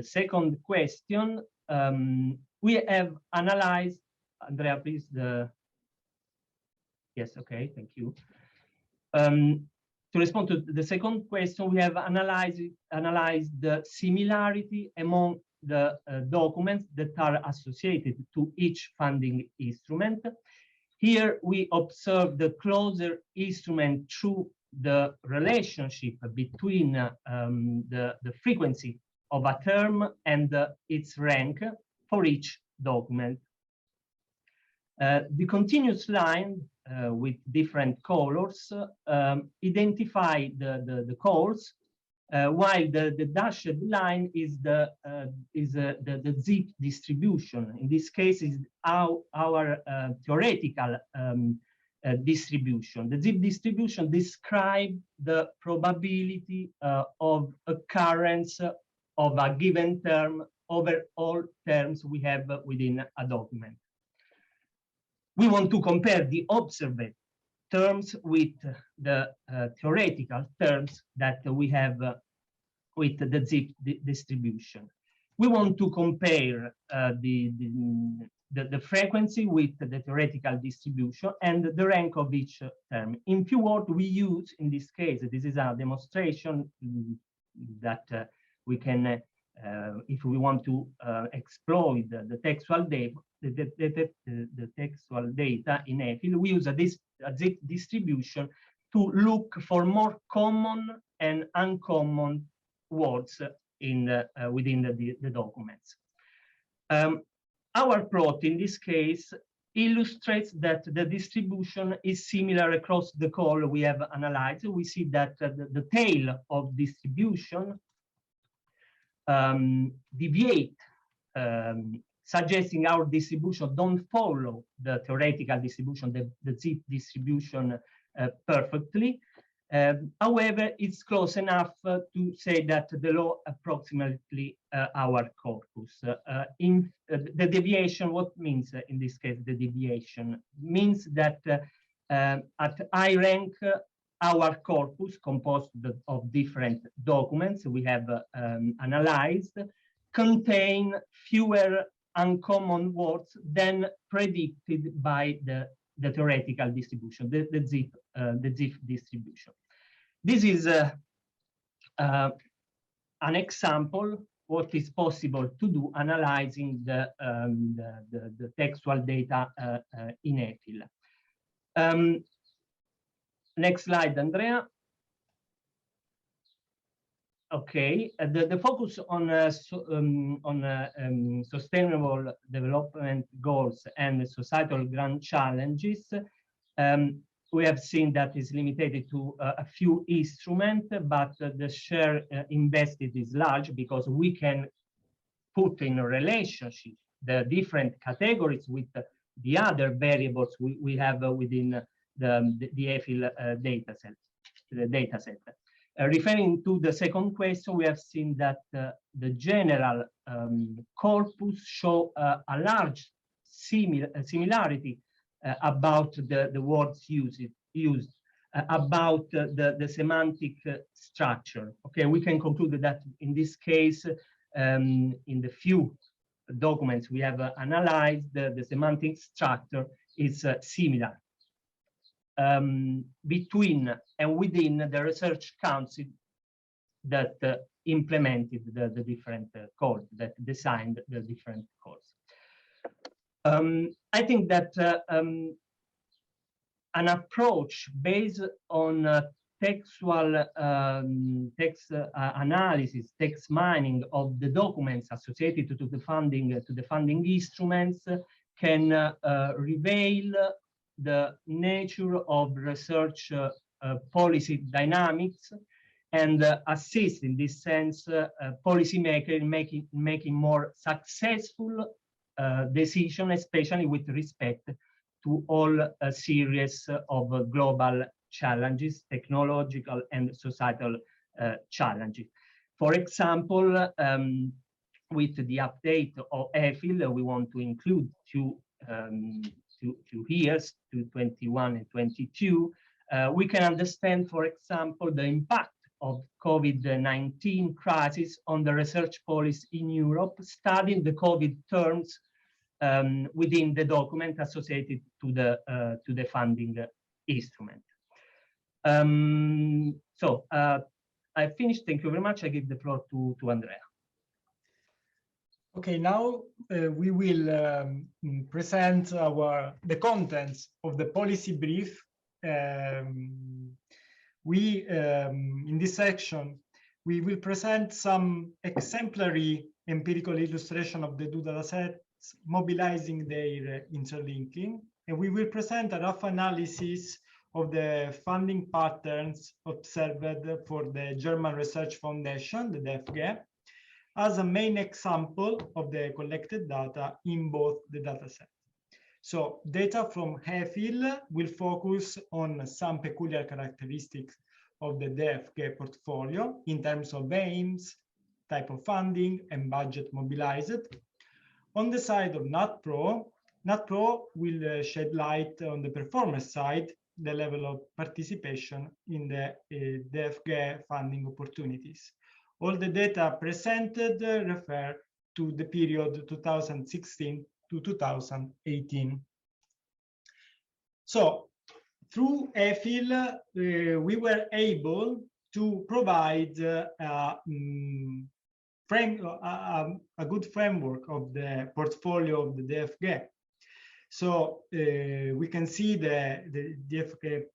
second question, we have analyzed, Andrea, please, yes, okay, thank you. To respond to the second question, we have analyzed the similarity among the documents that are associated to each funding instrument. Here we observe the closer instrument through the relationship between the frequency of a term and its rank for each document. The continuous line with different colors identify the calls, while the dashed line is the zip distribution. In this case, is our theoretical distribution. The zip distribution describes the probability of occurrence of a given term over all terms we have within a document. We want to compare the observed terms with the theoretical terms that we have with the zip distribution. We want to compare the frequency with the theoretical distribution and the rank of each term. In few words, we use, in this case, this is a demonstration that we can, if we want to exploit the textual data, the textual data in EFIL, we use a zip distribution to look for more common and uncommon words in within the documents. Our plot in this case illustrates that the distribution is similar across the call we have analyzed. We see that the tail of distribution deviate, suggesting our distribution don't follow the theoretical distribution, the zip distribution perfectly. However, it's close enough to say that the law approximately our corpus. In the deviation, what means in this case the deviation? Means that at I rank, our corpus, composed of different documents we have analyzed, contain fewer uncommon words than predicted by the theoretical distribution, the zip distribution. This is an example what is possible to do analyzing the textual data in EFIL. Next slide, Andrea. Okay, the focus on sustainable development goals and societal grand challenges, we have seen that is limited to a few instruments, but the share invested is large because we can put in a relationship the different categories with the other variables we have within the EFIL dataset. Referring to the second question, we have seen that the general corpus show a large similarity about the words used, about the semantic structure. Okay, we can conclude that in this case, in the few documents we have analyzed, the semantic structure is similar between and within the research council that implemented the different codes, that designed the different codes. I think that an approach based on textual text analysis, text mining of the documents associated to the funding instruments can reveal the nature of research policy dynamics and assist in this sense policymakers in making more successful decision, especially with respect to all a series of global challenges, technological and societal challenges. For example, with the update of EFIL, we want to include two years, 2021 and 2022. We can understand, for example, the impact of COVID-19 crisis on the research policy in Europe, studying the COVID terms within the document associated to the funding instrument. I finished. Thank you very much. I give the floor to Andrea. Okay, now we will present the contents of the policy brief. In this section, we will present some exemplary empirical illustration of the two datasets, mobilizing their interlinking, and we will present a rough analysis of the funding patterns observed for the German Research Foundation, the DEFG, as a main example of the collected data in both the datasets. So data from EFIL will focus on some peculiar characteristics of the DFG portfolio in terms of aims, type of funding, and budget mobilized. On the side of NatPro, NatPro will shed light on the performance side, the level of participation in the DFG funding opportunities. All the data presented refer to the period 2016 to 2018. So through EFIL, we were able to provide a good framework of the portfolio of the DFG. So we can see the DFG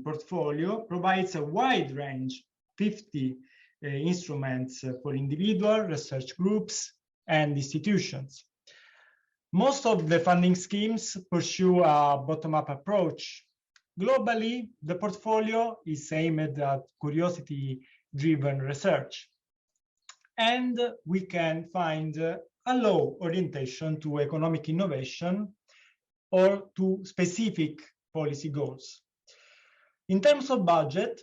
portfolio provides a wide range, 50 instruments for individual research groups and institutions. Most of the funding schemes pursue a bottom-up approach. Globally, the portfolio is aimed at curiosity-driven research. And we can find a low orientation to economic innovation or to specific policy goals. In terms of budget,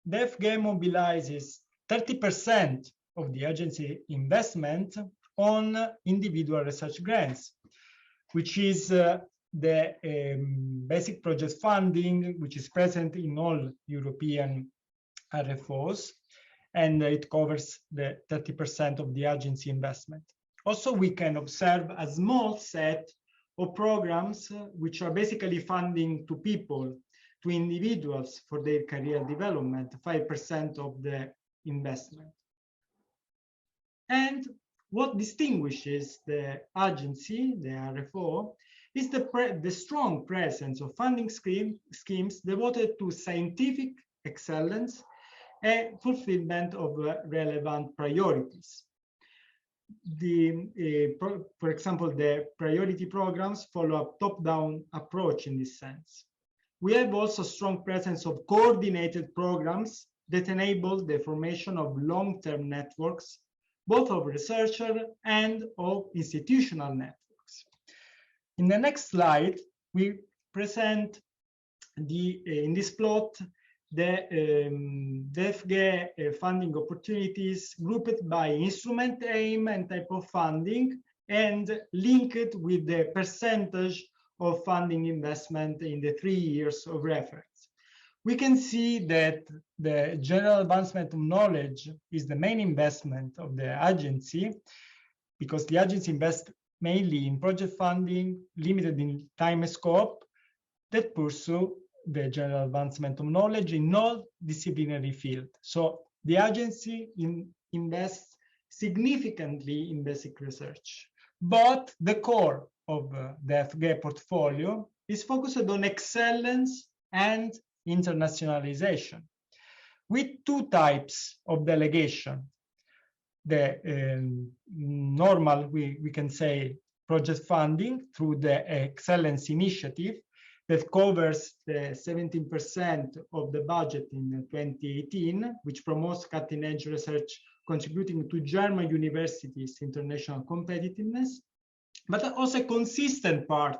DFG mobilizes 30% of the agency investment on individual research grants, which is the basic project funding, which is present in all European RFOs, and it covers the 30% of the agency investment. Also, we can observe a small set of programs which are basically funding to people, to individuals for their career development, 5% of the investment. And what distinguishes the agency, the RFO, is the strong presence of funding schemes devoted to scientific excellence and fulfillment of relevant priorities. For example, the priority programs follow a top-down approach in this sense. We have also strong presence of coordinated programs that enable the formation of long-term networks, both of researcher and of institutional networks. In the next slide, we present in this plot the DFG funding opportunities grouped by instrument aim and type of funding and linked with the percentage of funding investment in the 3 years of reference. We can see that the general advancement of knowledge is the main investment of the agency, because the agency invests mainly in project funding, limited in time and scope, that pursue the general advancement of knowledge in all disciplinary fields. So the agency invests significantly in basic research, but the core of the DFG portfolio is focused on excellence and internationalization, with two types of delegation. The normal, we can say, project funding through the Excellence Initiative that covers the 17% of the budget in 2018, which promotes cutting-edge research contributing to German universities' international competitiveness. But also a consistent part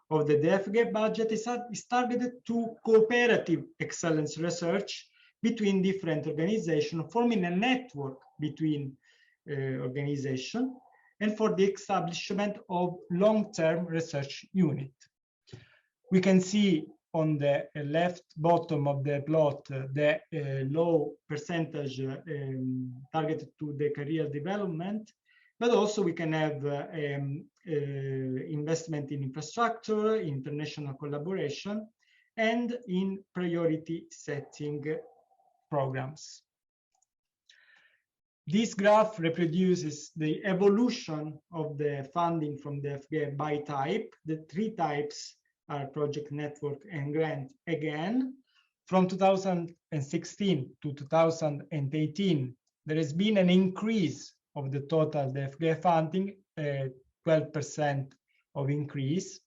of the DFG budget is targeted to cooperative excellence research between different organizations, forming a network between organizations, and for the establishment of long-term research unit. We can see on the left bottom of the plot the low percentage targeted to the career development, but also we can have investment in infrastructure, international collaboration, and in priority setting programs. This graph reproduces the evolution of the funding from the DFG by type. The three types are project, network, and grant. Again, from 2016 to 2018, there has been an increase of the total DFG funding, 12% of increase,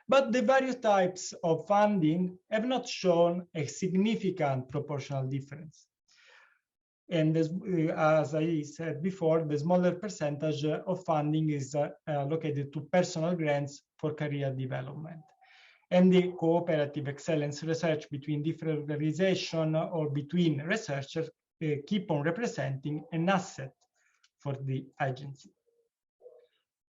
but the various types of funding have not shown a significant proportional difference. And as I said before, the smaller percentage of funding is allocated to personal grants for career development. And the cooperative excellence research between different organizations or between researchers keep on representing an asset for the agency.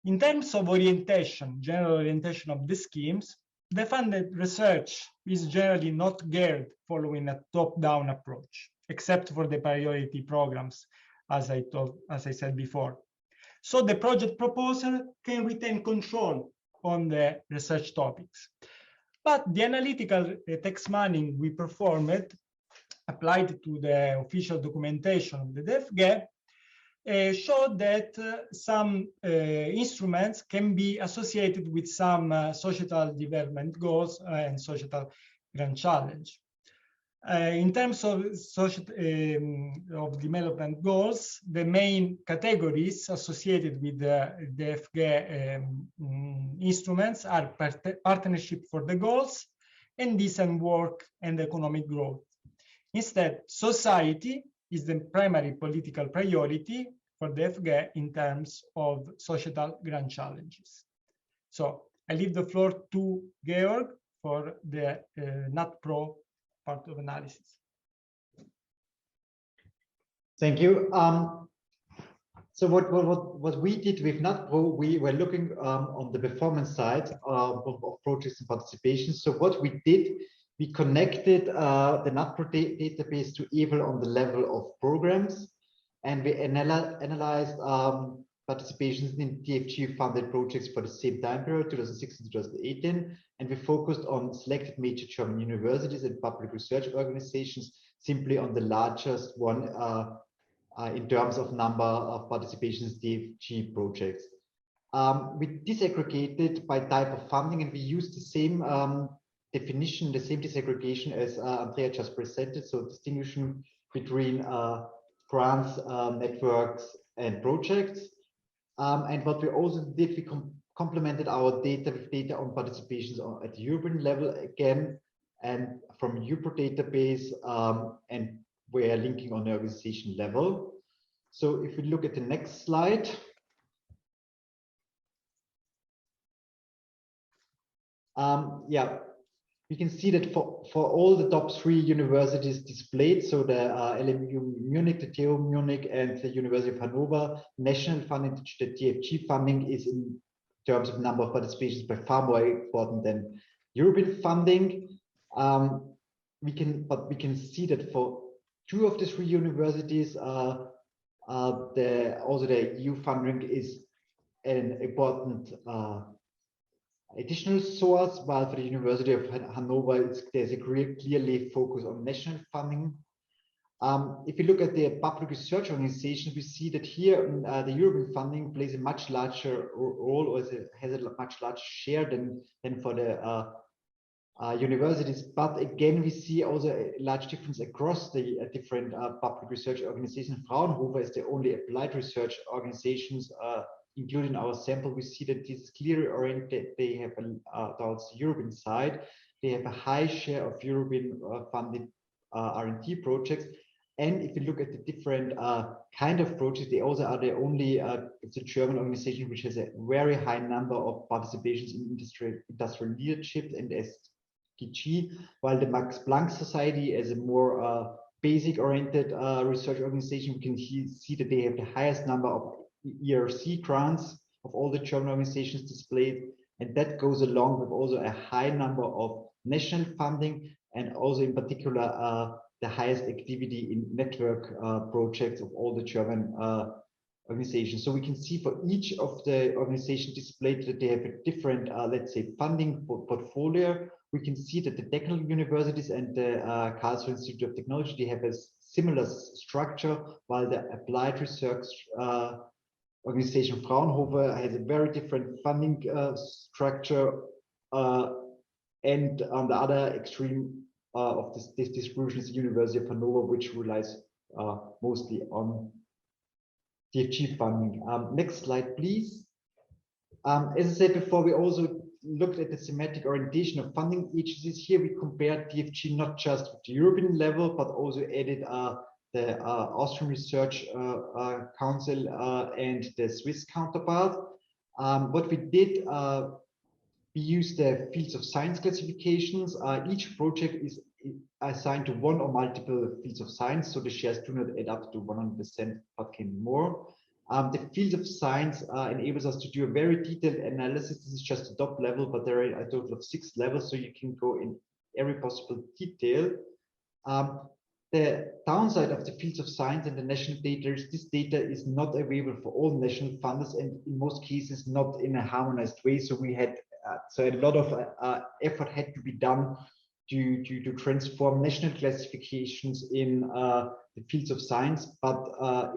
In terms of orientation, general orientation of the schemes, the funded research is generally not geared following a top-down approach, except for the priority programs, as I said before. So the project proposer can retain control on the research topics. But the analytical text mining we performed, applied to the official documentation of the DFG, showed that some instruments can be associated with some societal development goals and societal grand challenge. In terms of development goals, the main categories associated with the DFG instruments are partnership for the goals and decent work and economic growth. Instead, society is the primary political priority for the DFG in terms of societal grand challenges. So I leave the floor to Georg for the NatPro part of analysis. Thank you. So what we did with NatPro, we were looking on the performance side of projects and participation. So what we did, we connected the NatPro database to EFIL on the level of programs, and we analyzed participations in DFG funded projects for the same time period, 2016-2018, and we focused on selected major German universities and public research organizations, simply on the largest one in terms of number of participations DFG projects. We disaggregated by type of funding, and we used the same definition, the same disaggregation as Andrea just presented, so distinguishing between grants, networks, and projects. And what we also did, we complemented our data with data on participations at the European level again, and from EUPRO database, and we're linking on the organization level. So if we look at the next slide, yeah, we can see that for all the top 3 universities displayed, so the LMU Munich, the TU Munich, and the University of Hanover, national funding, the DFG funding is in terms of number of participations by far more important than European funding. We can see that for 2 of the 3 universities, also the EU funding is an important additional source, while for the University of Hanover, there's a clearly focus on national funding. If you look at the public research organizations, we see that here the European funding plays a much larger role, or has a much larger share than for the universities. But again, we see also a large difference across the different public research organizations. Fraunhofer is the only applied research organizations including our sample. We see that this is clearly oriented. They have towards the European side. They have a high share of European funded R&D projects. And if you look at the different kind of projects, they also are the only it's a German organization which has a very high number of participations in industrial leadership and SDG, while the Max Planck Society, as a more basic oriented research organization, we can see that they have the highest number of ERC grants of all the German organizations displayed, and that goes along with also a high number of national funding, and also in particular the highest activity in network projects of all the German organizations. So we can see for each of the organizations displayed that they have a different, let's say, funding portfolio. We can see that the technical universities and the Karlsruhe Institute of Technology, they have a similar structure, while the applied research organization Fraunhofer has a very different funding structure, and on the other extreme of this distribution is the University of Hanover, which relies mostly on DFG funding. Next slide, please. As I said before, we also looked at the thematic orientation of funding agencies. Here we compared DFG not just with the European level, but also added the Austrian Research Council and the Swiss counterpart. What we did, we used the fields of science classifications. Each project is assigned to one or multiple fields of science, so the shares do not add up to 100%, but can be more. The field of science enables us to do a very detailed analysis. This is just the top level, but there are a total of 6 levels, so you can go in every possible detail. The downside of the fields of science and the national data is this data is not available for all national funders, and in most cases not in a harmonized way. So we had so a lot of effort had to be done to transform national classifications in the fields of science, but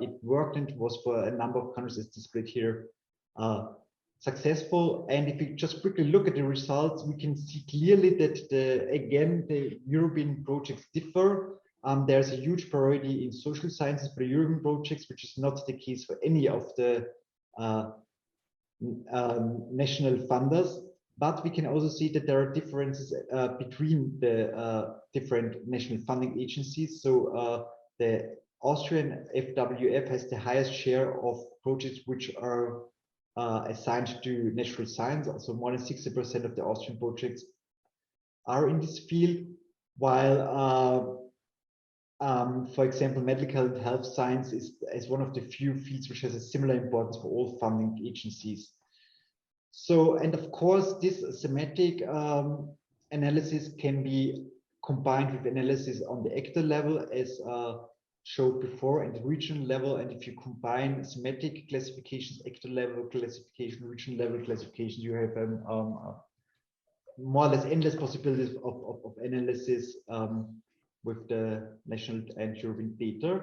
it worked and was for a number of countries as displayed here successful. And if we just quickly look at the results, we can see clearly that the European projects differ. There's a huge priority in social sciences for European projects, which is not the case for any of the national funders. But we can also see that there are differences between the different national funding agencies. So the Austrian FWF has the highest share of projects which are assigned to natural science. Also, more than 60% of the Austrian projects are in this field, while for example, medical and health science is one of the few fields which has a similar importance for all funding agencies. So, and of course, this semantic analysis can be combined with analysis on the actor level, as showed before, and the regional level. And if you combine semantic classifications, actor level classification, regional level classification, you have more or less endless possibilities of analysis with the national and European data.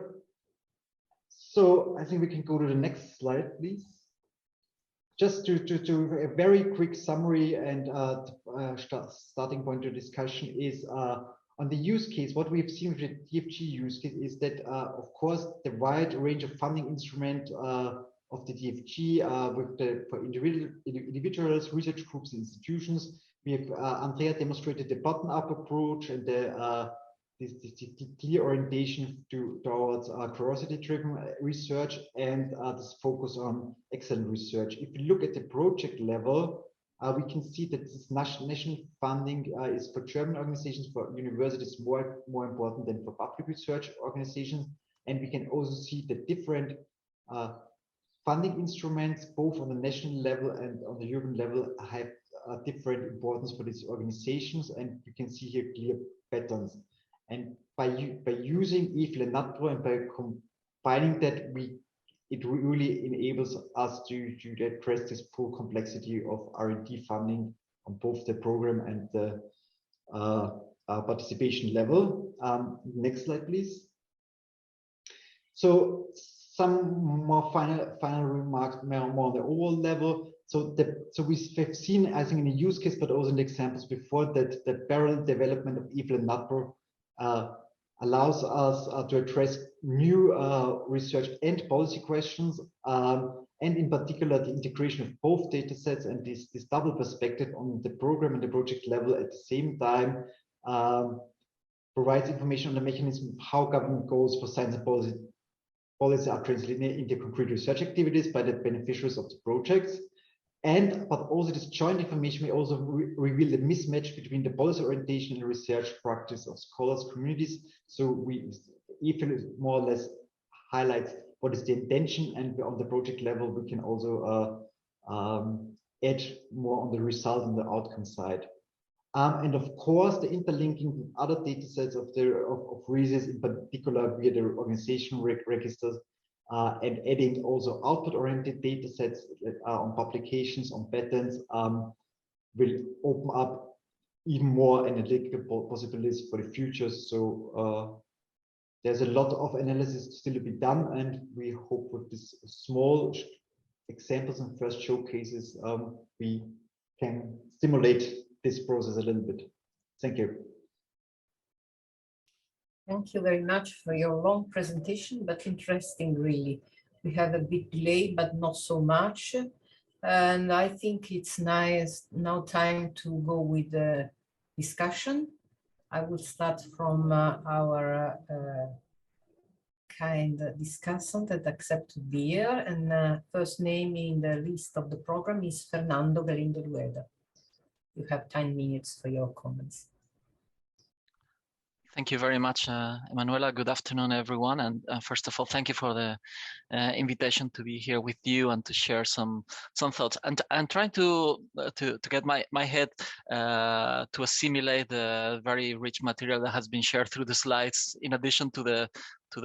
So I think we can go to the next slide, please. Just to a very quick summary and starting point of discussion is on the use case. What we've seen with the DFG use case is that, of course, the wide range of funding instrument of the DFG for individuals, research groups, and institutions. We have Andrea demonstrated the bottom-up approach and the clear orientation towards curiosity-driven research and this focus on excellent research. If you look at the project level, we can see that this national funding is for German organizations, for universities, more important than for public research organizations. And we can also see the different funding instruments, both on the national level and on the European level, have different importance for these organizations. And you can see here clear patterns. And by using EFIL and NatPro and by combining that, it really enables us to address this full complexity of R&D funding on both the program and the participation level. Next slide, please. So some more final remarks, more on the overall level. So we've seen, I think, in the use case, but also in the examples before, that the parallel development of EFIL and NatPro allows us to address new research and policy questions, and in particular the integration of both data sets and this double perspective on the program and the project level at the same time provides information on the mechanism of how government goals for science and policy are translated into concrete research activities by the beneficiaries of the projects. But also this joint information may also reveal the mismatch between the policy orientation and research practice of scholars communities. So EFIL more or less highlights what is the intention, and on the project level we can also add more on the result and the outcome side. And of course, the interlinking with other data sets of RISIS, in particular via the organization registers, and adding also output-oriented data sets on publications, on patents, will open up even more analytical possibilities for the future. So there's a lot of analysis still to be done, and we hope with these small examples and first showcases, we can stimulate this process a little bit. Thank you. Thank you very much for your long presentation, but interesting, really. We have a bit delay, but not so much. And I think it's nice now time to go with the discussion. I will start from our kind discussant that accepted to be here. And first name in the list of the program is Fernando Galindo-Rueda. You have 10 minutes for your comments. Thank you very much, Emanuela. Good afternoon, everyone. And first of all, thank you for the invitation to be here with you and to share some thoughts. And I'm trying to get my head to assimilate the very rich material that has been shared through the slides, in addition to the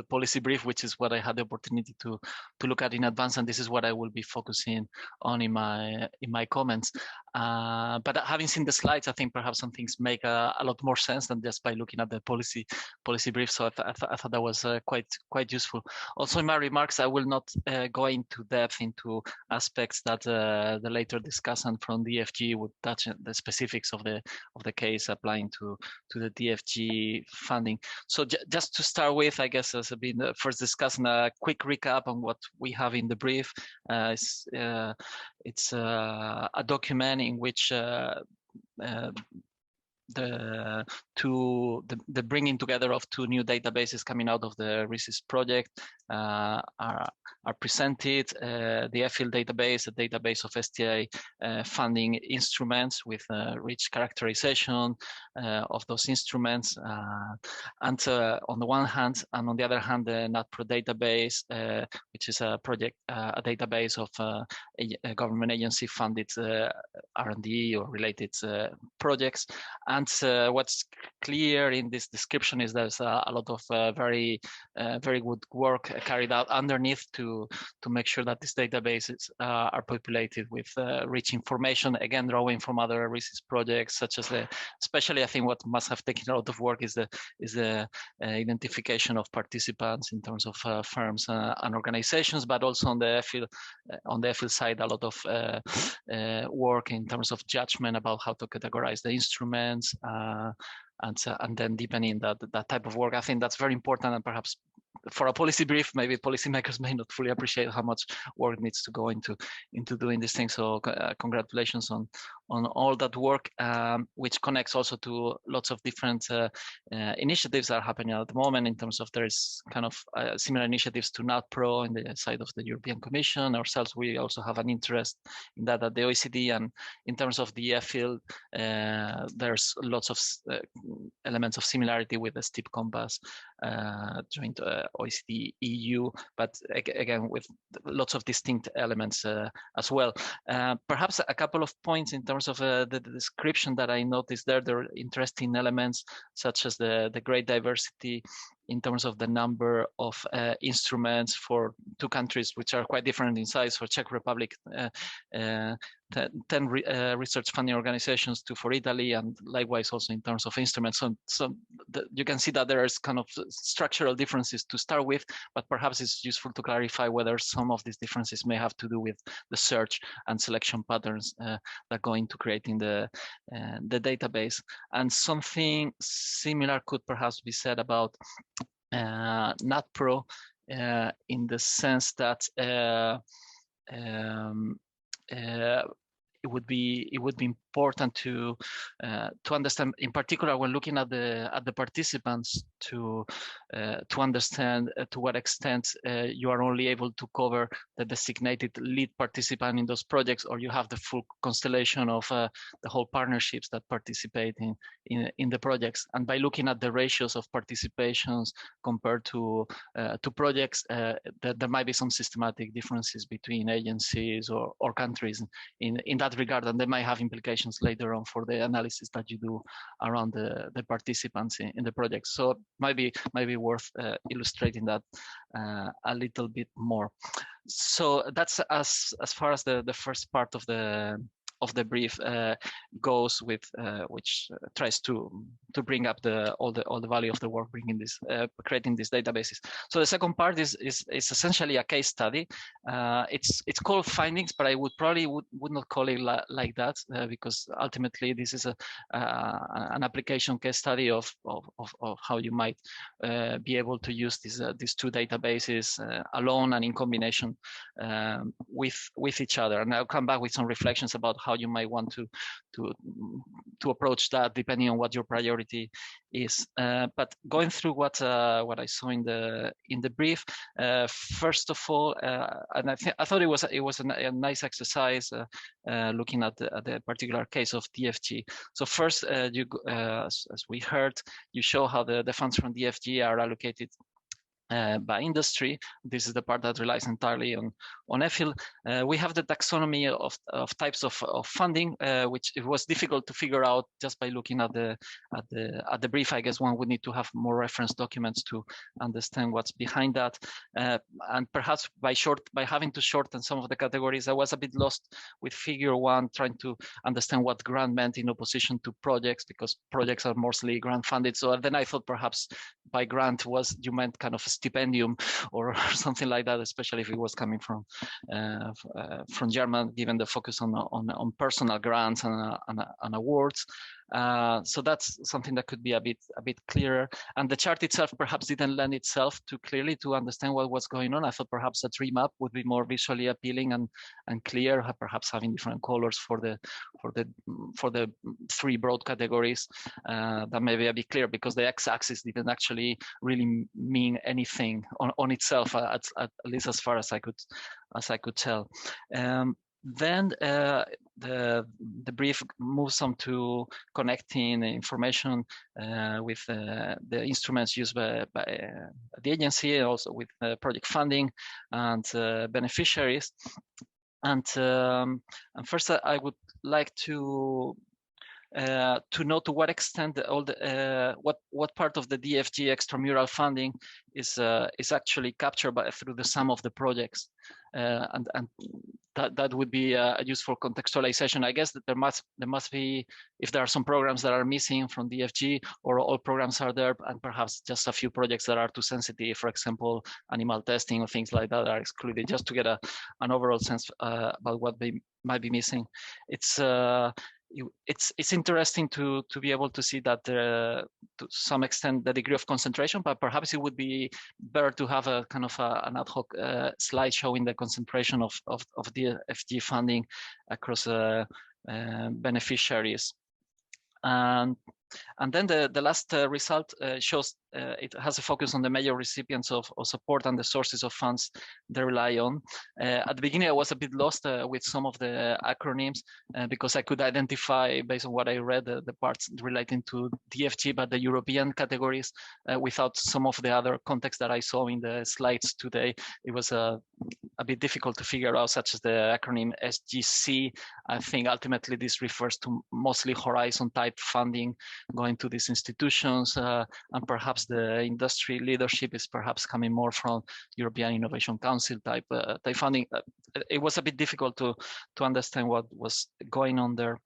policy brief, which is what I had the opportunity to look at in advance, and this is what I will be focusing on in my comments. But having seen the slides, I think perhaps some things make a lot more sense than just by looking at the policy brief. So I thought that was quite useful. Also, in my remarks, I will not go into depth into aspects that the later discussant from DFG would touch the specifics of the case applying to the DFG funding. So just to start with, I guess, as been the first discussion, a quick recap on what we have in the brief. It's a document in which the bringing together of two new databases coming out of the RISIS project are presented. The EFIL database, a database of STI funding instruments with rich characterization of those instruments, and on the one hand, and on the other hand, the NatPro database, which is a database of a government agency funded R&D or related projects. And what's clear in this description is there's a lot of very good work carried out underneath to make sure that these databases are populated with rich information, again drawing from other RISIS projects, such as especially I think what must have taken a lot of work is the identification of participants in terms of firms and organizations, but also on the EFIL side, a lot of work in terms of judgment about how to categorize the instruments, and then deepening that type of work. I think that's very important, and perhaps for a policy brief, maybe policymakers may not fully appreciate how much work needs to go into doing this thing. So congratulations on all that work, which connects also to lots of different initiatives that are happening at the moment in terms of there's kind of similar initiatives to NatPro in the side of the European Commission. Ourselves, we also have an interest in that at the OECD, and in terms of the EFIL, there's lots of elements of similarity with the STEEP Compass joint OECD EU, but again with lots of distinct elements as well. Perhaps a couple of points in terms of the description that I noticed there. There are interesting elements such as the great diversity in terms of the number of instruments for two countries which are quite different in size. For Czech Republic, 10 research funding organizations, 2 for Italy, and likewise also in terms of instruments. So you can see that there is kind of structural differences to start with, but perhaps it's useful to clarify whether some of these differences may have to do with the search and selection patterns that go into creating the database. And something similar could perhaps be said about NatPro in the sense that it would be important to understand, in particular when looking at the participants, to understand to what extent you are only able to cover the designated lead participant in those projects, or you have the full constellation of the whole partnerships that participate in the projects. And by looking at the ratios of participations compared to projects, there might be some systematic differences between agencies or countries in that regard, and they might have implications later on for the analysis that you do around the participants in the project. So it might be worth illustrating that a little bit more. So that's as far as the first part of the brief goes, with which tries to bring up all the value of the work bringing this creating these databases. So the second part is essentially a case study. It's called findings, but I would not call it like that, because ultimately this is an application case study of how you might be able to use these two databases alone and in combination with each other. And I'll come back with some reflections about how you might want to approach that depending on what your priority is. But going through what I saw in the brief, first of all, and I thought it was a nice exercise looking at the particular case of DFG. So first, as we heard, you show how the funds from DFG are allocated by industry. This is the part that relies entirely on EFIL. We have the taxonomy of types of funding, which it was difficult to figure out just by looking at the brief. I guess one would need to have more reference documents to understand what's behind that. And perhaps by having to shorten some of the categories, I was a bit lost with figure 1, trying to understand what grant meant in opposition to projects, because projects are mostly grant funded. So then I thought perhaps by grant you meant kind of a stipendium or something like that, especially if it was coming from German, given the focus on personal grants and awards. So that's something that could be a bit clearer. And the chart itself perhaps didn't lend itself too clearly to understand what was going on. I thought perhaps a tree map would be more visually appealing and clear, perhaps having different colors for the 3 broad categories. That may be a bit clear, because the x-axis didn't actually really mean anything on itself, at least as far as I could tell. Then the brief moves on to connecting information with the instruments used by the agency, and also with project funding and beneficiaries. And first, I would like to know to what extent what part of the DFG extramural funding is actually captured through the sum of the projects, and that would be a useful contextualization. I guess that there must be, if there are some programs that are missing from DFG, or all programs are there, and perhaps just a few projects that are too sensitive, for example, animal testing or things like that are excluded, just to get an overall sense about what they might be missing. It's interesting to be able to see that to some extent the degree of concentration, but perhaps it would be better to have a kind of an ad hoc slide showing the concentration of the DFG funding across beneficiaries. And then the last result shows it has a focus on the major recipients of support and the sources of funds they rely on. At the beginning, I was a bit lost with some of the acronyms because I could identify, based on what I read, the parts relating to DFG, but the European categories without some of the other context that I saw in the slides today. It was a bit difficult to figure out, such as the acronym SGC. I think ultimately this refers to mostly horizon type funding going to these institutions, and perhaps the industry leadership is perhaps coming more from European Innovation Council type funding. It was a bit difficult to understand what was going on there.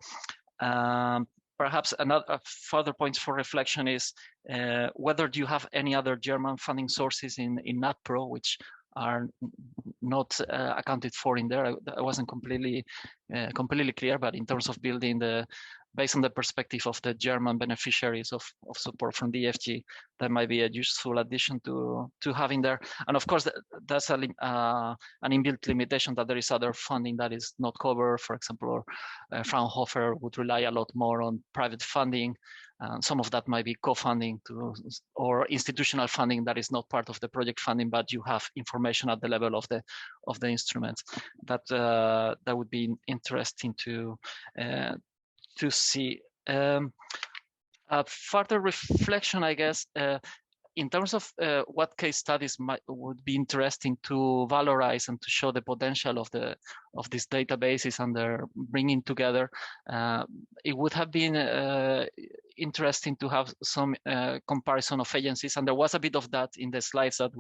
Perhaps another further points for reflection is whether you have any other German funding sources in NatPro, which are not accounted for in there. I wasn't completely clear, but in terms of building based on the perspective of the German beneficiaries of support from DFG, that might be a useful addition to having there. And of course, that's an inbuilt limitation that there is other funding that is not covered. For example, Fraunhofer would rely a lot more on private funding. Some of that might be co-funding or institutional funding that is not part of the project funding, but you have information at the level of the instruments. That would be interesting to see. Further reflection, I guess, in terms of what case studies would be interesting to valorize and to show the potential of these databases and their bringing together, it would have been interesting to have some comparison of agencies, and there was a bit of that in the slides that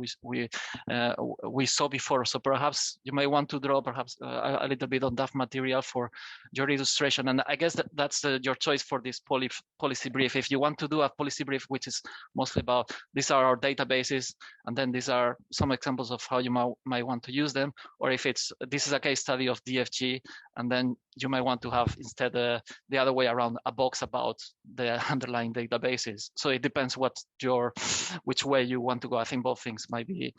we saw before. So perhaps you may want to draw perhaps a little bit on that material for your illustration. And I guess that's your choice for this policy brief. If you want to do a policy brief, which is mostly about these are our databases, and then these are some examples of how you might want to use them, or if this is a case study of DFG, and then you might want to have instead the other way around, a box about the underlying databases. So it depends which way you want to go. I think both things might be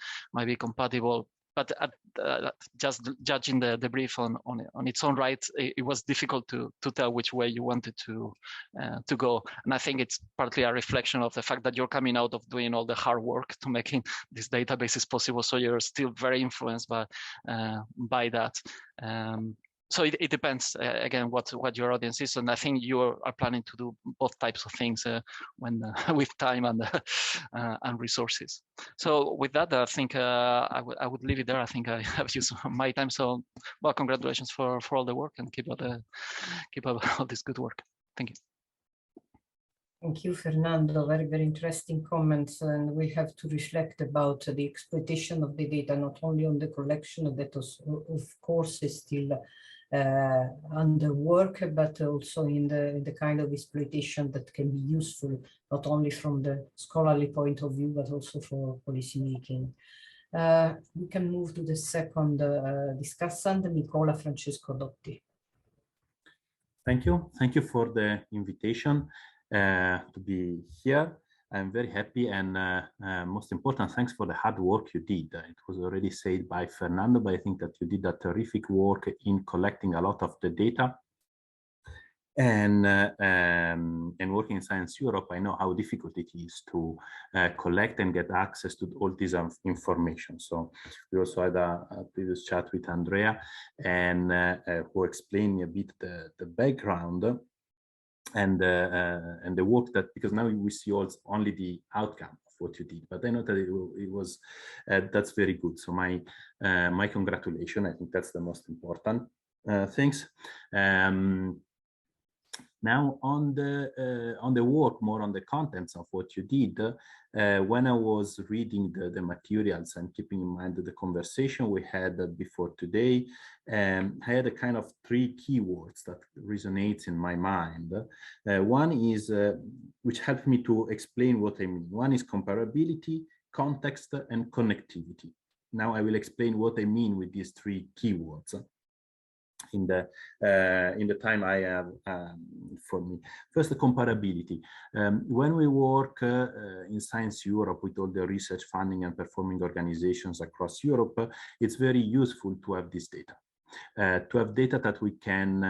compatible. but just judging the brief on its own right, it was difficult to tell which way you wanted to go. And I think it's partly a reflection of the fact that you're coming out of doing all the hard work to making these databases possible. So you're still very influenced by that. So it depends again what your audience is, and I think you are planning to do both types of things when with time and resources. So with that, I think I would leave it there. I think I have used my time. So, well, congratulations for all the work, and keep up all this good work. Thank you. Thank you, Fernando. Very, very interesting comments. And we have to reflect about the exploitation of the data, not only on the collection that of course is still under work, but also in the kind of exploitation that can be useful, not only from the scholarly point of view, but also for policy making. We can move to the second discussant, Nicola Francesco Dotti. Thank you for the invitation to be here. I'm very happy, and most important, thanks for the hard work you did. It was already said by Fernando, but I think that you did a terrific work in collecting a lot of the data. And working in Science Europe, I know how difficult it is to collect and get access to all this information. So we also had a previous chat with Andrea, and who explained a bit the background and the work that, because now we see only the outcome of what you did, but I know that it was that's very good. So my congratulations. I think that's the most important things. Now on the work, more on the contents of what you did, when I was reading the materials and keeping in mind the conversation we had before today, I had a kind of 3 keywords that resonates in my mind. One is, which helped me to explain what I mean. One is comparability, context, and connectivity. Now I will explain what I mean with these 3 keywords in the time I have for me. First, the comparability. When we work in Science Europe with all the research funding and performing organizations across Europe, it's very useful to have this data. To have data that we can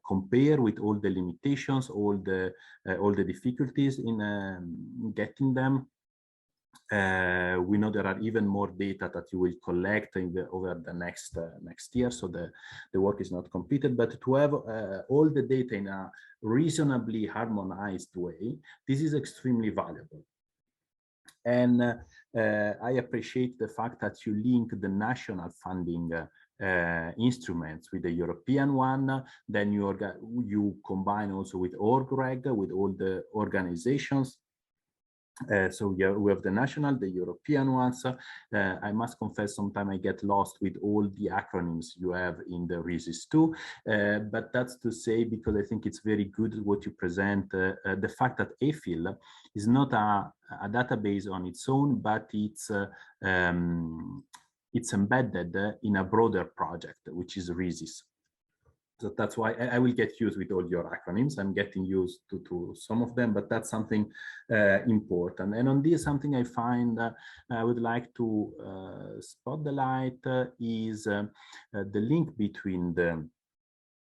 compare with all the limitations, all the difficulties in getting them. We know there are even more data that you will collect over the next year, so the work is not completed. But to have all the data in a reasonably harmonized way, this is extremely valuable. And I appreciate the fact that you link the national funding instruments with the European one. Then you combine also with RISIS, with all the organizations. So yeah, we have the national, the European ones. I must confess, sometimes I get lost with all the acronyms you have in the RISIS too. But that's to say, because I think it's very good what you present, the fact that EFIL is not a database on its own, but it's embedded in a broader project, which is RISIS. So that's why I will get used with all your acronyms. I'm getting used to some of them, but that's something important. And on this, something I find I would like to spot the light is the link between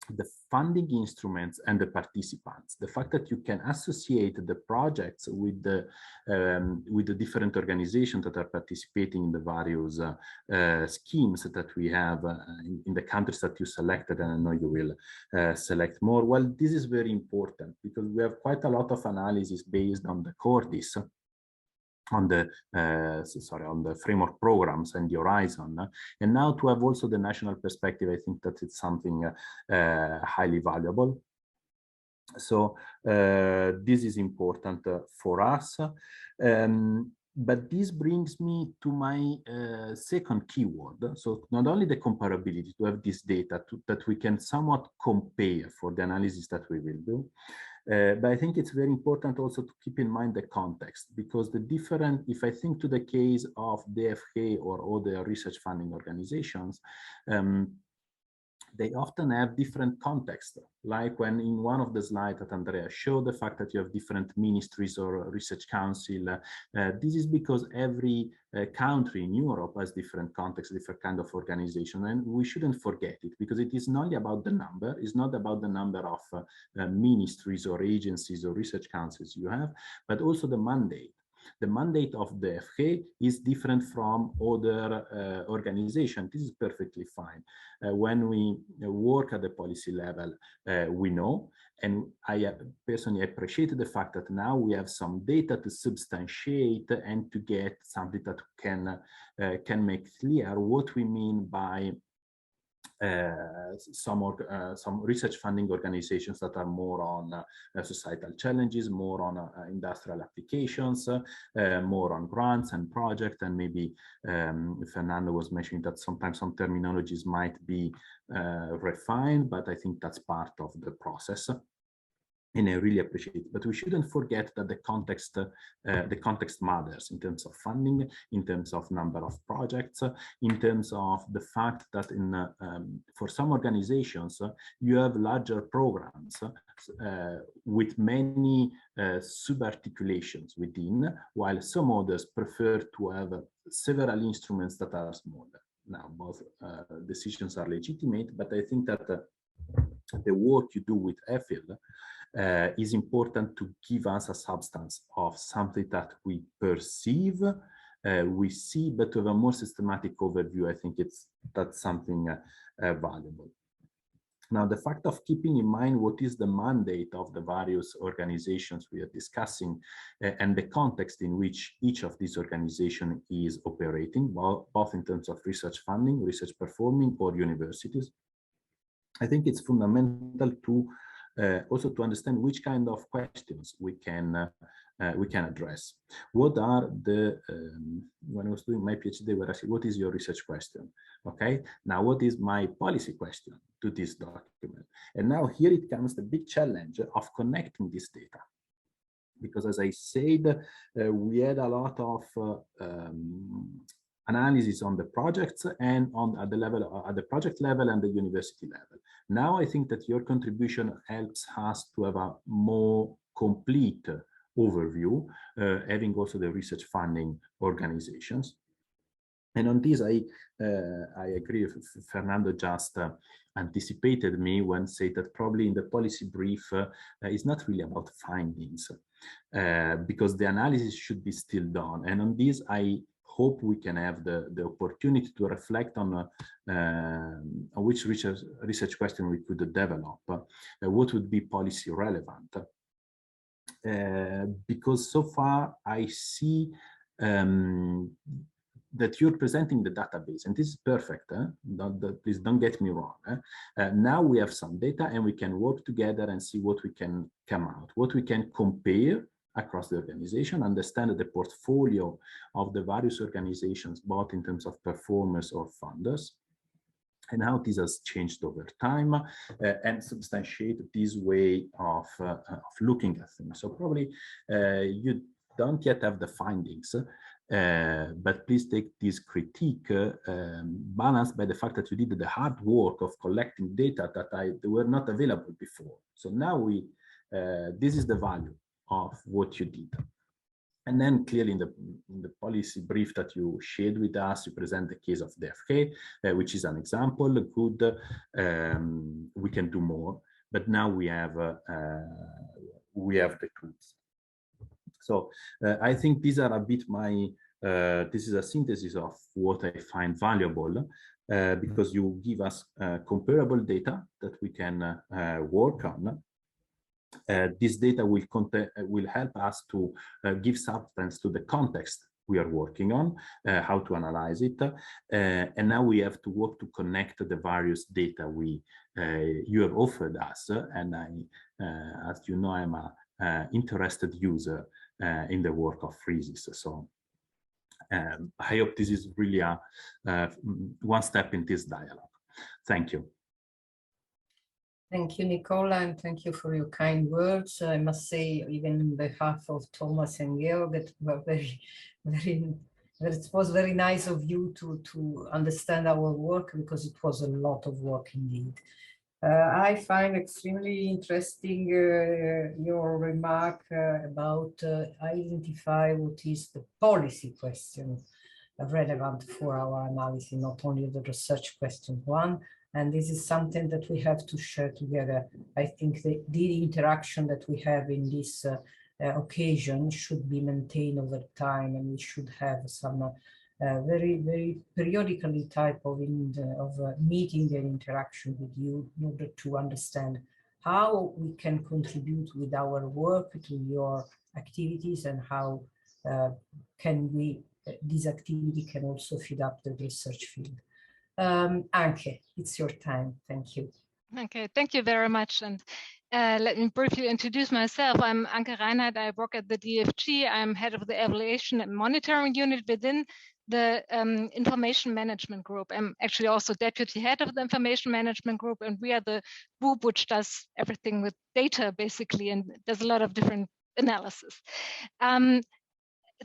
the funding instruments and the participants. The fact that you can associate the projects with the different organizations that are participating in the various schemes that we have in the countries that you selected, and I know you will select more. Well, this is very important because we have quite a lot of analysis based on the CORDIS, on the framework programs and the horizon, and now to have also the national perspective, I think that it's something highly valuable. So this is important for us. But this brings me to my second keyword. So not only the comparability, to have this data that we can somewhat compare for the analysis that we will do, but I think it's very important also to keep in mind the context, because if I think to the case of DFG or other research funding organizations, they often have different context, like when in one of the slides that Andrea showed, the fact that you have different ministries or research council. This is because every country in Europe has different context, different kind of organization, and we shouldn't forget it, because it is not only about the number, it's not about the number of ministries or agencies or research councils you have, but also the mandate. The mandate of the FK is different from other organizations. This is perfectly fine. When we work at the policy level, we know, and I personally appreciate the fact that now we have some data to substantiate and to get something that can make clear what we mean by some research funding organizations that are more on societal challenges, more on industrial applications, more on grants and projects, and maybe Fernando was mentioning that sometimes some terminologies might be refined, but I think that's part of the process. And I really appreciate it. But we shouldn't forget that the context matters in terms of funding, in terms of number of projects, in terms of the fact that for some organizations, you have larger programs with many sub-articulations within, while some others prefer to have several instruments that are smaller. Now, both decisions are legitimate, but I think that the work you do with EFIL is important to give us a substance of something that we perceive, we see, but to have a more systematic overview, I think that's something valuable. Now, the fact of keeping in mind what is the mandate of the various organizations we are discussing and the context in which each of these organizations is operating, both in terms of research funding, research performing, or universities, I think it's fundamental to also to understand which kind of questions we can address. What are the, when I was doing my PhD, they were asking, what is your research question? Okay, now what is my policy question to this document? And now here it comes the big challenge of connecting this data. Because as I said, we had a lot of analysis on the projects and at the project level and the university level. Now I think that your contribution helps us to have a more complete overview, having also the research funding organizations. And on this, I agree. Fernando just anticipated me when said that probably in the policy brief it's not really about findings, because the analysis should be still done. And on this, I hope we can have the opportunity to reflect on which research question we could develop, what would be policy relevant. Because so far I see that you're presenting the database, and this is perfect. Please don't get me wrong. Now we have some data and we can work together and see what we can come out, what we can compare across the organization, understand the portfolio of the various organizations, both in terms of performers or funders, and how this has changed over time, and substantiate this way of looking at things. So probably you don't yet have the findings, but please take this critique balanced by the fact that you did the hard work of collecting data that were not available before. So now this is the value of what you did. And then clearly in the policy brief that you shared with us, you present the case of the FK, which is an example. Good, we can do more, but now we have the tools. So I think these are a bit this is a synthesis of what I find valuable, because you give us comparable data that we can work on. This data will help us to give substance to the context we are working on, how to analyze it, and now we have to work to connect the various data you have offered us. And as you know, I'm an interested user in the work of RISIS. So I hope this is really one step in this dialogue. Thank you. Thank you, Nicola, and thank you for your kind words. I must say, even on behalf of Thomas and Georg, that were very, very But it was very nice of you to understand our work, because it was a lot of work indeed. I find extremely interesting your remark about identify what is the policy question relevant for our analysis, not only the research question one. And this is something that we have to share together. I think the interaction that we have in this occasion should be maintained over time, and we should have some very periodically type of meeting and interaction with you in order to understand how we can contribute with our work to your activities, and how can we this activity can also feed up the research field. Anke, it's your time. Thank you. Okay, thank you very much. And let me briefly introduce myself. I'm Anke Reinhardt. I work at the DFG. I'm head of the evaluation and monitoring unit within the information management group. I'm actually also deputy head of the information management group, and we are the group which does everything with data basically, and does a lot of different analysis.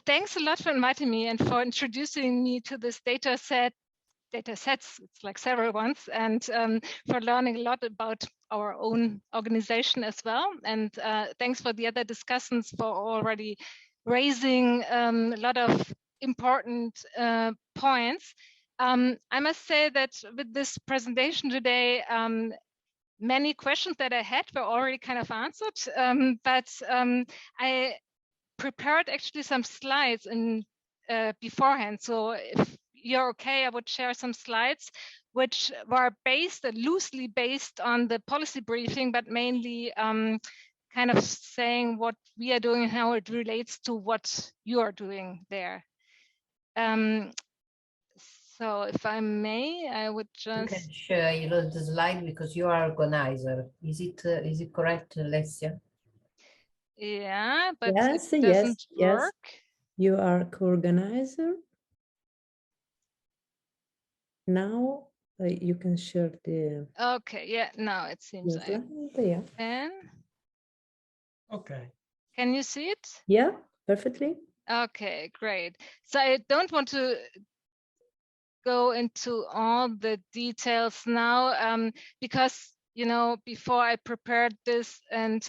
Thanks a lot for inviting me and for introducing me to this datasets, it's like several ones, and for learning a lot about our own organization as well. And thanks for the other discussants for already raising a lot of important points. I must say that with this presentation today, many questions that I had were already kind of answered, but I prepared actually some slides in beforehand. So if you're okay, I would share some slides which were loosely based on the policy briefing, but mainly kind of saying what we are doing and how it relates to what you are doing there. So if I may, I would just... You can share the slide because you are organizer. Is it correct, Alessia? Yeah, but yes, it doesn't work. Yes. You are co-organizer. Now you can share the... Okay, yeah, now it seems like... Yeah. And... Okay. Can you see it? Yeah, perfectly. Okay, great. So I don't want to go into all the details now, because, you know, before I prepared this and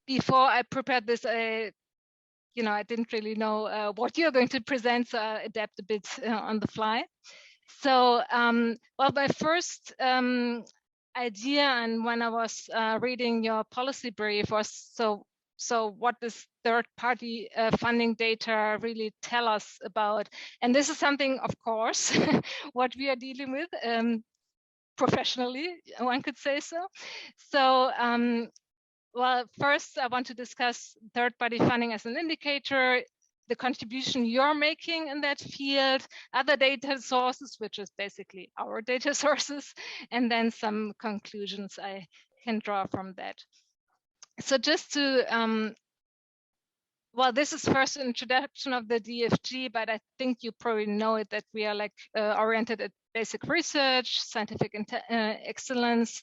before I prepared this, I didn't really know what you're going to present, so I adapt a bit on the fly. So, well, my first idea, and when I was reading your policy brief, was so what does third-party funding data really tell us about? And this is something, of course, what we are dealing with professionally, one could say so. So, well, first, I want to discuss third-party funding as an indicator, the contribution you're making in that field, other data sources, which is basically our data sources, and then some conclusions I can draw from that. So just to, well, this is first introduction of the DFG, but I think you probably know it, that we are like oriented at basic research, scientific excellence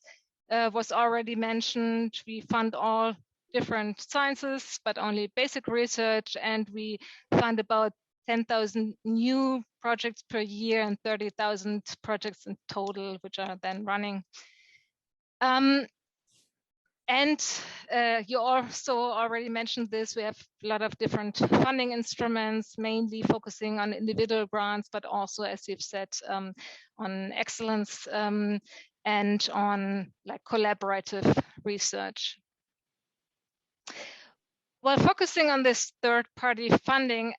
was already mentioned. We fund all different sciences, but only basic research, and we fund about 10,000 new projects per year and 30,000 projects in total, which are then running. And you also already mentioned this, we have a lot of different funding instruments, mainly focusing on individual grants, but also, as you've said, on excellence and on like collaborative research. While focusing on this third-party funding,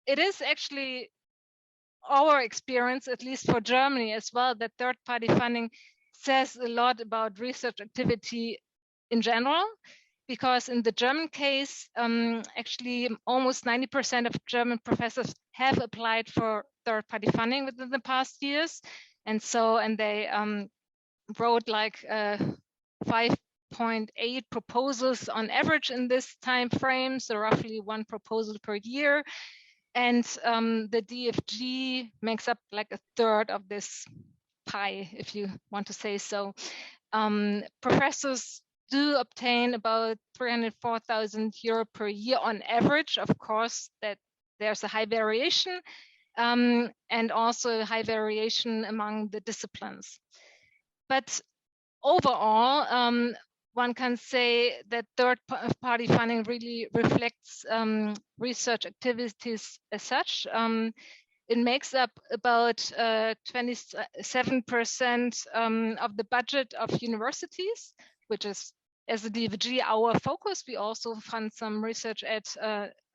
it is actually our experience, at least for Germany as well, that third-party funding says a lot about research activity in general, because in the German case, actually almost 90% of German professors have applied for third-party funding within the past years. And they wrote like 5.8 proposals on average in this time frame, so roughly one proposal per year. And the DFG makes up like a third of this pie, if you want to say so. Professors do obtain about 304,000 euro per year on average. Of course, that there's a high variation, and also high variation among the disciplines. But overall, one can say that third-party funding really reflects research activities as such. It makes up about 27% of the budget of universities, which is, as a DFG, our focus. We also fund some research at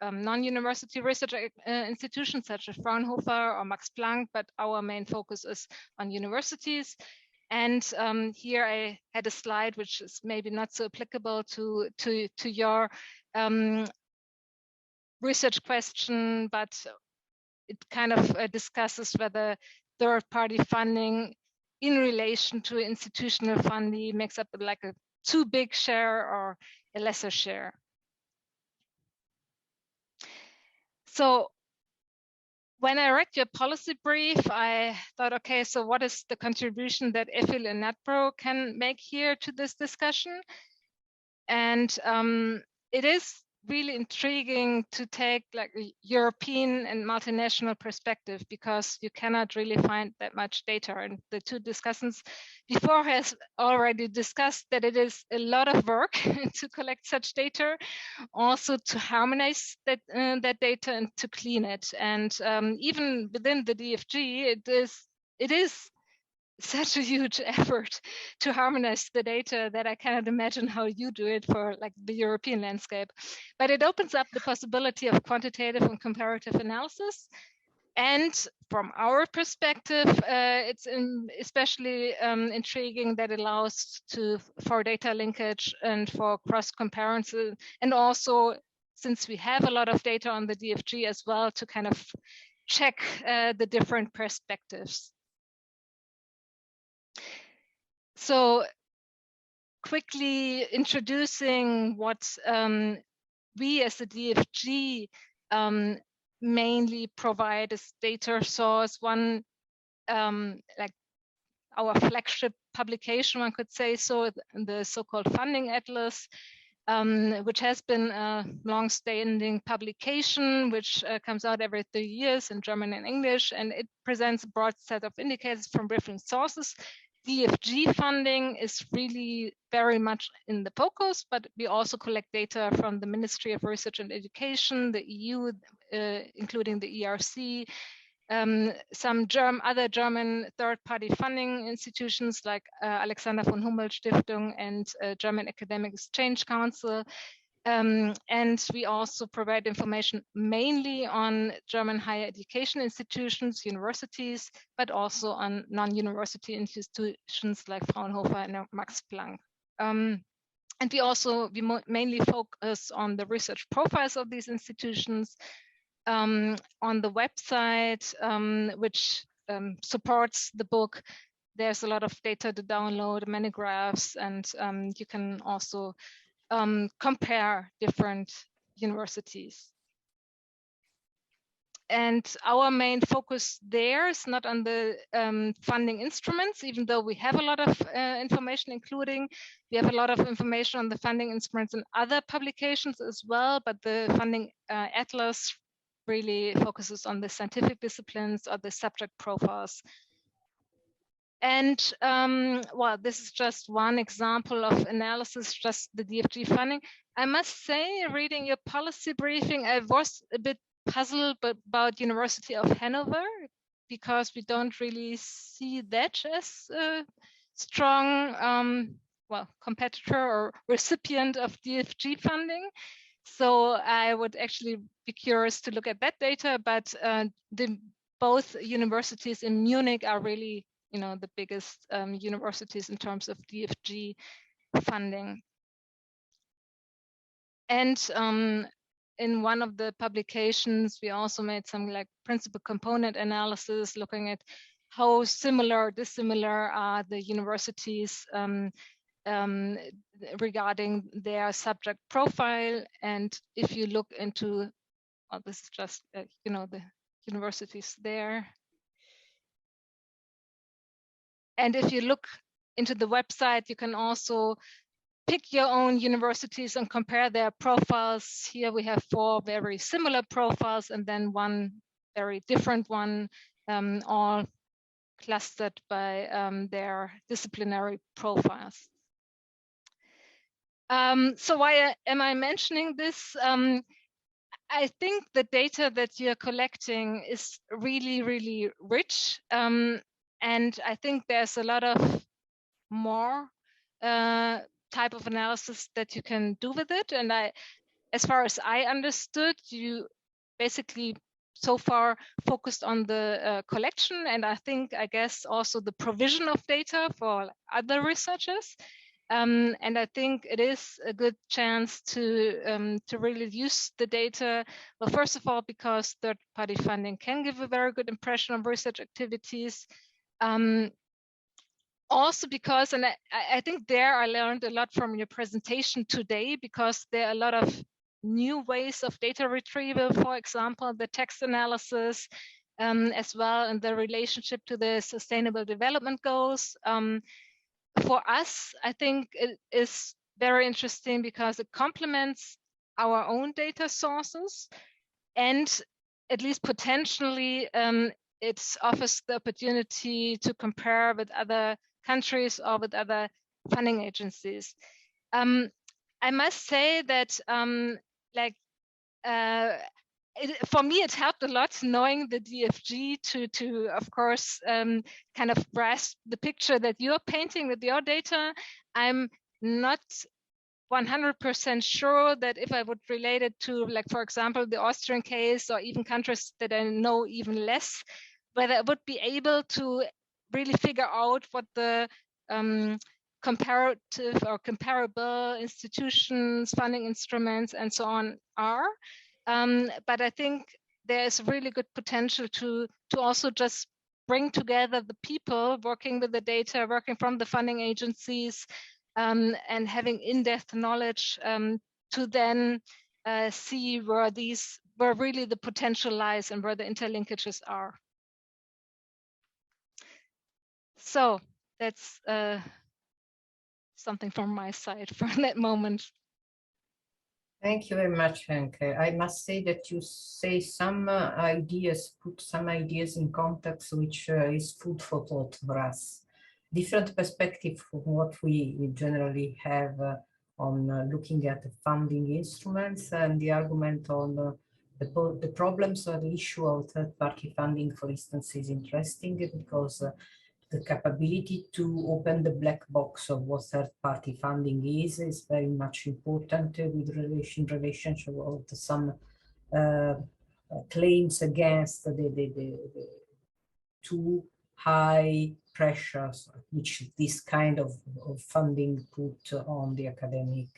non-university research institutions such as Fraunhofer or Max Planck, but our main focus is on universities. And here I had a slide which is maybe not so applicable to your research question, but it kind of discusses whether third-party funding in relation to institutional funding makes up like a too big share or a lesser share. So when I read your policy brief, I thought, okay, so what is the contribution that EFIL and NatPro can make here to this discussion? And it is really intriguing to take like a European and multinational perspective, because you cannot really find that much data. And the two discussants before has already discussed that it is a lot of work to collect such data, also to harmonize that data and to clean it. And even within the DFG, it is such a huge effort to harmonize the data that I cannot imagine how you do it for like the European landscape. But it opens up the possibility of quantitative and comparative analysis. And from our perspective, it's especially intriguing that it allows for data linkage and for cross comparison, and also, since we have a lot of data on the DFG as well, to kind of check the different perspectives. So quickly introducing what we as the DFG mainly provide as data source. One, like our flagship publication, one could say so, the so-called Funding Atlas, which has been a long-standing publication, which comes out every 3 years in German and English, and it presents a broad set of indicators from different sources. DFG funding is really very much in the focus, but we also collect data from the Ministry of Research and Education, the EU, including the ERC, some other German third-party funding institutions like Alexander von Humboldt Stiftung and German Academic Exchange Council. And we also provide information mainly on German higher education institutions, universities, but also on non-university institutions like Fraunhofer and Max Planck. And we mainly focus on the research profiles of these institutions. On the website, which supports the book, there's a lot of data to download, many graphs, and you can also compare different universities. And our main focus there is not on the funding instruments, even though we have a lot of information, we have a lot of information on the funding instruments in other publications as well, but the Funding Atlas really focuses on the scientific disciplines or the subject profiles. And well, this is just one example of analysis, just the DFG funding. I must say, reading your policy briefing, I was a bit puzzled about University of Hanover, because we don't really see that as a strong well, competitor or recipient of DFG funding. So I would actually be curious to look at that data, but both universities in Munich are really, the biggest universities in terms of DFG funding. And in one of the publications, we also made some like principal component analysis, looking at how similar, dissimilar are the universities regarding their subject profile. And if you look into, well, this is just, the universities there. And if you look into the website, you can also pick your own universities and compare their profiles. Here we have 4 very similar profiles and then one very different one, all clustered by their disciplinary profiles. So why am I mentioning this? I think the data that you're collecting is really, really rich. And I think there's a lot of more type of analysis that you can do with it. And as far as I understood, you basically so far focused on the collection, and I guess also the provision of data for other researchers. And I think it is a good chance to really use the data. Well, first of all, because third-party funding can give a very good impression of research activities. Also because, and I think there I learned a lot from your presentation today, because there are a lot of new ways of data retrieval, for example, the text analysis, as well, and the relationship to the Sustainable Development Goals. For us, I think it is very interesting because it complements our own data sources, and at least potentially it offers the opportunity to compare with other countries or with other funding agencies. I must say that for me, it helped a lot knowing the DFG to of course, kind of grasp the picture that you're painting with your data. I'm not 100% sure that if I would relate it to, like, for example, the Austrian case, or even countries that I know even less, whether I would be able to really figure out what the comparative or comparable institutions, funding instruments, and so on are. But I think there's really good potential to also just bring together the people working with the data, working from the funding agencies, and having in-depth knowledge to then see where really the potential lies and where the interlinkages are. So that's something from my side for that moment. Thank you very much, Anke. I must say that you say some ideas, put some ideas in context, which is food for thought for us. Different perspective from what we generally have on looking at the funding instruments, and the argument on the problems or the issue of third-party funding, for instance, is interesting because the capability to open the black box of what third-party funding is very much important with relationship of some claims against the too high pressures which this kind of funding put on the academic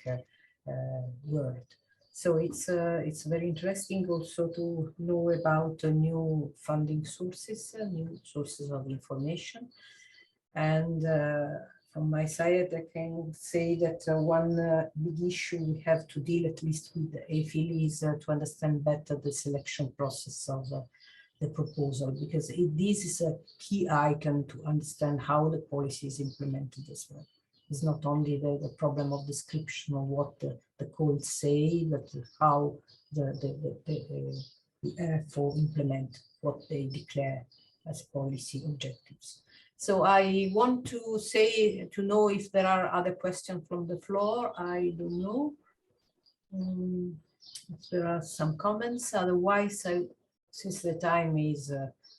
world. So it's very interesting also to know about new funding sources, new sources of information. And from my side, I can say that one big issue we have to deal, at least with the EFIL, is to understand better the selection process of the proposal, because this is a key item to understand how the policy is implemented as well. It's not only the problem of description of what the codes say, but how the EFO implement what they declare as policy objectives. So I want to know if there are other questions from the floor. I don't know if there are some comments. Otherwise, since the time is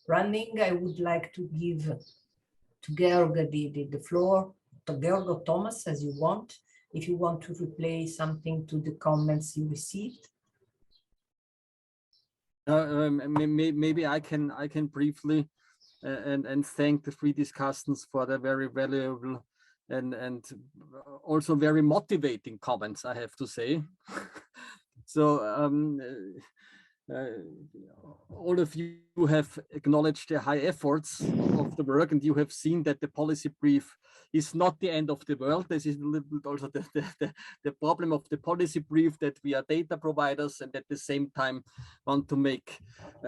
running, I would like to give to Georg the floor, to Georg or Thomas, as you want, if you want to replay something to the comments you received. Maybe I can briefly and thank the three discussants for the very valuable and also very motivating comments, I have to say. So all of you have acknowledged the high efforts of the work, and you have seen that the policy brief is not the end of the world. This is a little bit also the problem of the policy brief, that we are data providers and at the same time want to make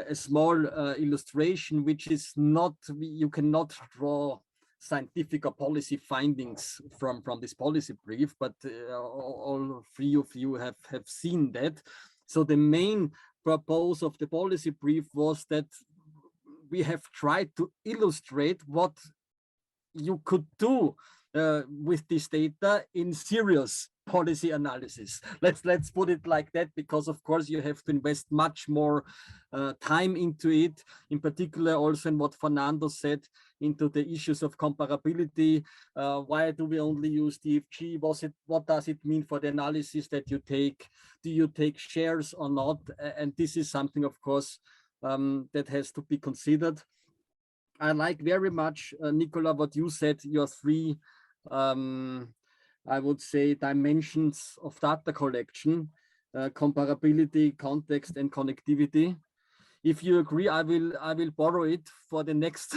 a small illustration, which is not, you cannot draw scientific or policy findings from this policy brief, but all three of you have seen that. So the main purpose of the policy brief was that we have tried to illustrate what you could do with this data in serious policy analysis. Let's put it like that, because of course you have to invest much more time into it, in particular also in what Fernando said, into the issues of comparability. Why do we only use DFG? What does it mean for the analysis that you take? Do you take shares or not? And this is something, of course, that has to be considered. I like very much, Nicola, what you said, your three, I would say, dimensions of data collection, comparability, context, and connectivity. If you agree, I will borrow it for the next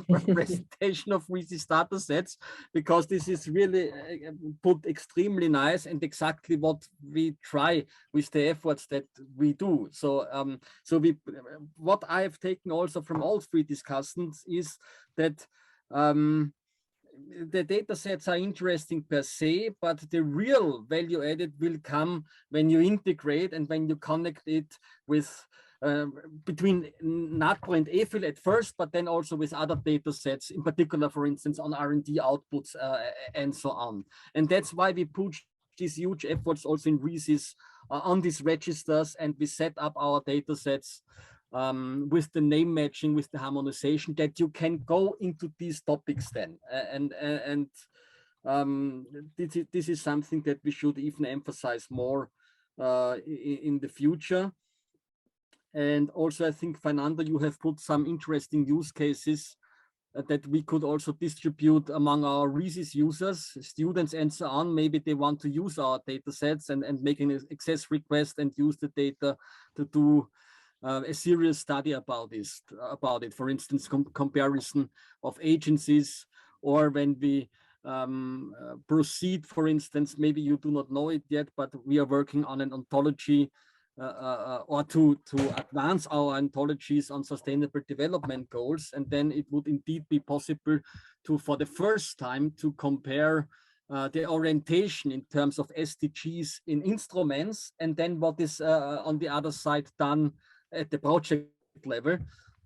presentation of RISIS datasets, because this is really put extremely nice and exactly what we try with the efforts that we do. So, what I have taken also from all three discussions is that the data sets are interesting per se, but the real value added will come when you integrate and when you connect it with between NatPro and EFIL at first, but then also with other data sets, in particular, for instance, on R&D outputs and so on. And that's why we push these huge efforts also in RISIS on these registers, and we set up our data sets with the name matching, with the harmonization, that you can go into these topics then. This is something that we should even emphasize more in the future. And also, I think, Fernando, you have put some interesting use cases that we could also distribute among our RISIS users, students, and so on. Maybe they want to use our data sets and make an access request and use the data to do a serious study about it. For instance, comparison of agencies, or when we proceed, for instance, maybe you do not know it yet, but we are working on an ontology or to advance our ontologies on sustainable development goals. And then it would indeed be possible to, for the first time, to compare the orientation in terms of SDGs in instruments, and then what is on the other side done at the project level.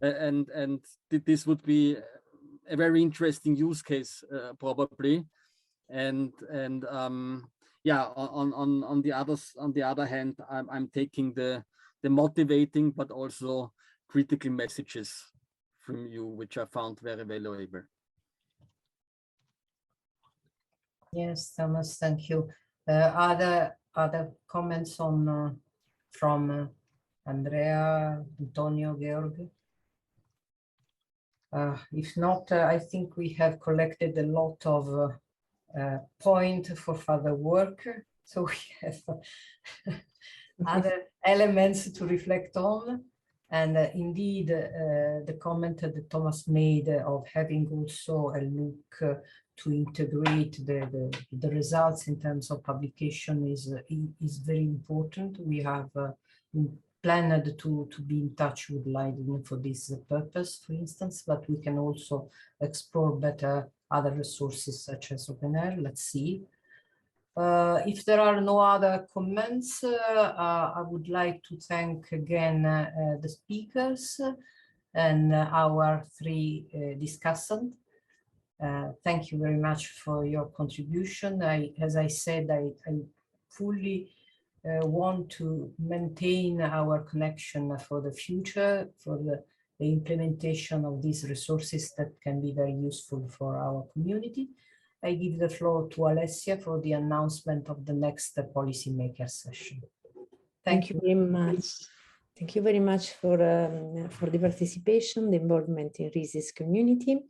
And this would be a very interesting use case, probably. And yeah, on the other hand, I'm taking the motivating but also critical messages from you, which I found very valuable. Yes, Thomas, thank you. Other comments on from Andrea, Antonio, Georg? If not, I think we have collected a lot of point for further work, so we have other elements to reflect on. And indeed, the comment that Thomas made of having also a look to integrate the results in terms of publication is very important. We have planned to be in touch with Leiden for this purpose, for instance, but we can also explore better other resources such as OpenAir. Let's see. If there are no other comments, I would like to thank again the speakers and our three discussants. Thank you very much for your contribution. As I said, I fully want to maintain our connection for the future, for the implementation of these resources that can be very useful for our community. I give the floor to Alessia for the announcement of the next policymaker session. Thank you very much. Thank you very much for the participation, the involvement in RISIS community.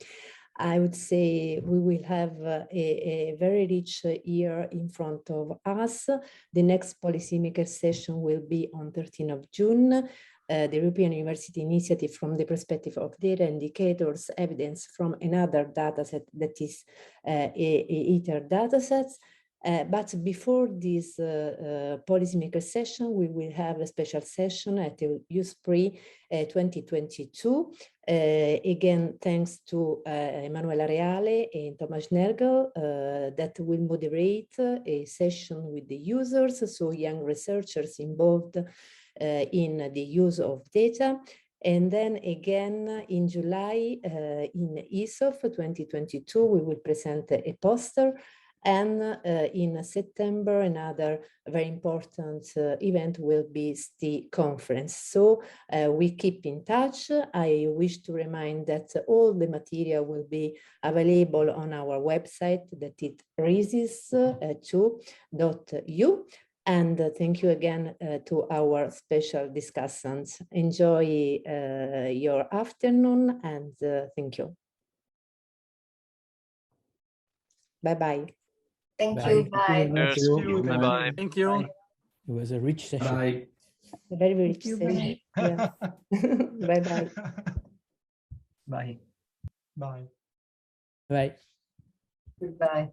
I would say we will have a very rich year in front of us. The next policymaker session will be on 13th of June. The European University Initiative from the perspective of data indicators, evidence from another dataset that is ITER datasets. But before this policymaker session, we will have a special session at the EUSPRI 2022. Again, thanks to Emanuela Reale and Thomas Nergel that will moderate a session with the users, so young researchers involved in the use of data. And then again, in July, in ESOF 2022, we will present a poster. And in September, another very important event will be the conference. So we keep in touch. I wish to remind that all the material will be available on our website, that is risis2.eu. And thank you again to our special discussants. Enjoy your afternoon, and thank you. Bye-bye. Thank you. Bye. Bye-bye. Thank you. It was a rich session. Bye. A very rich session. Yeah. Bye-bye. Bye. Bye. Bye. Goodbye.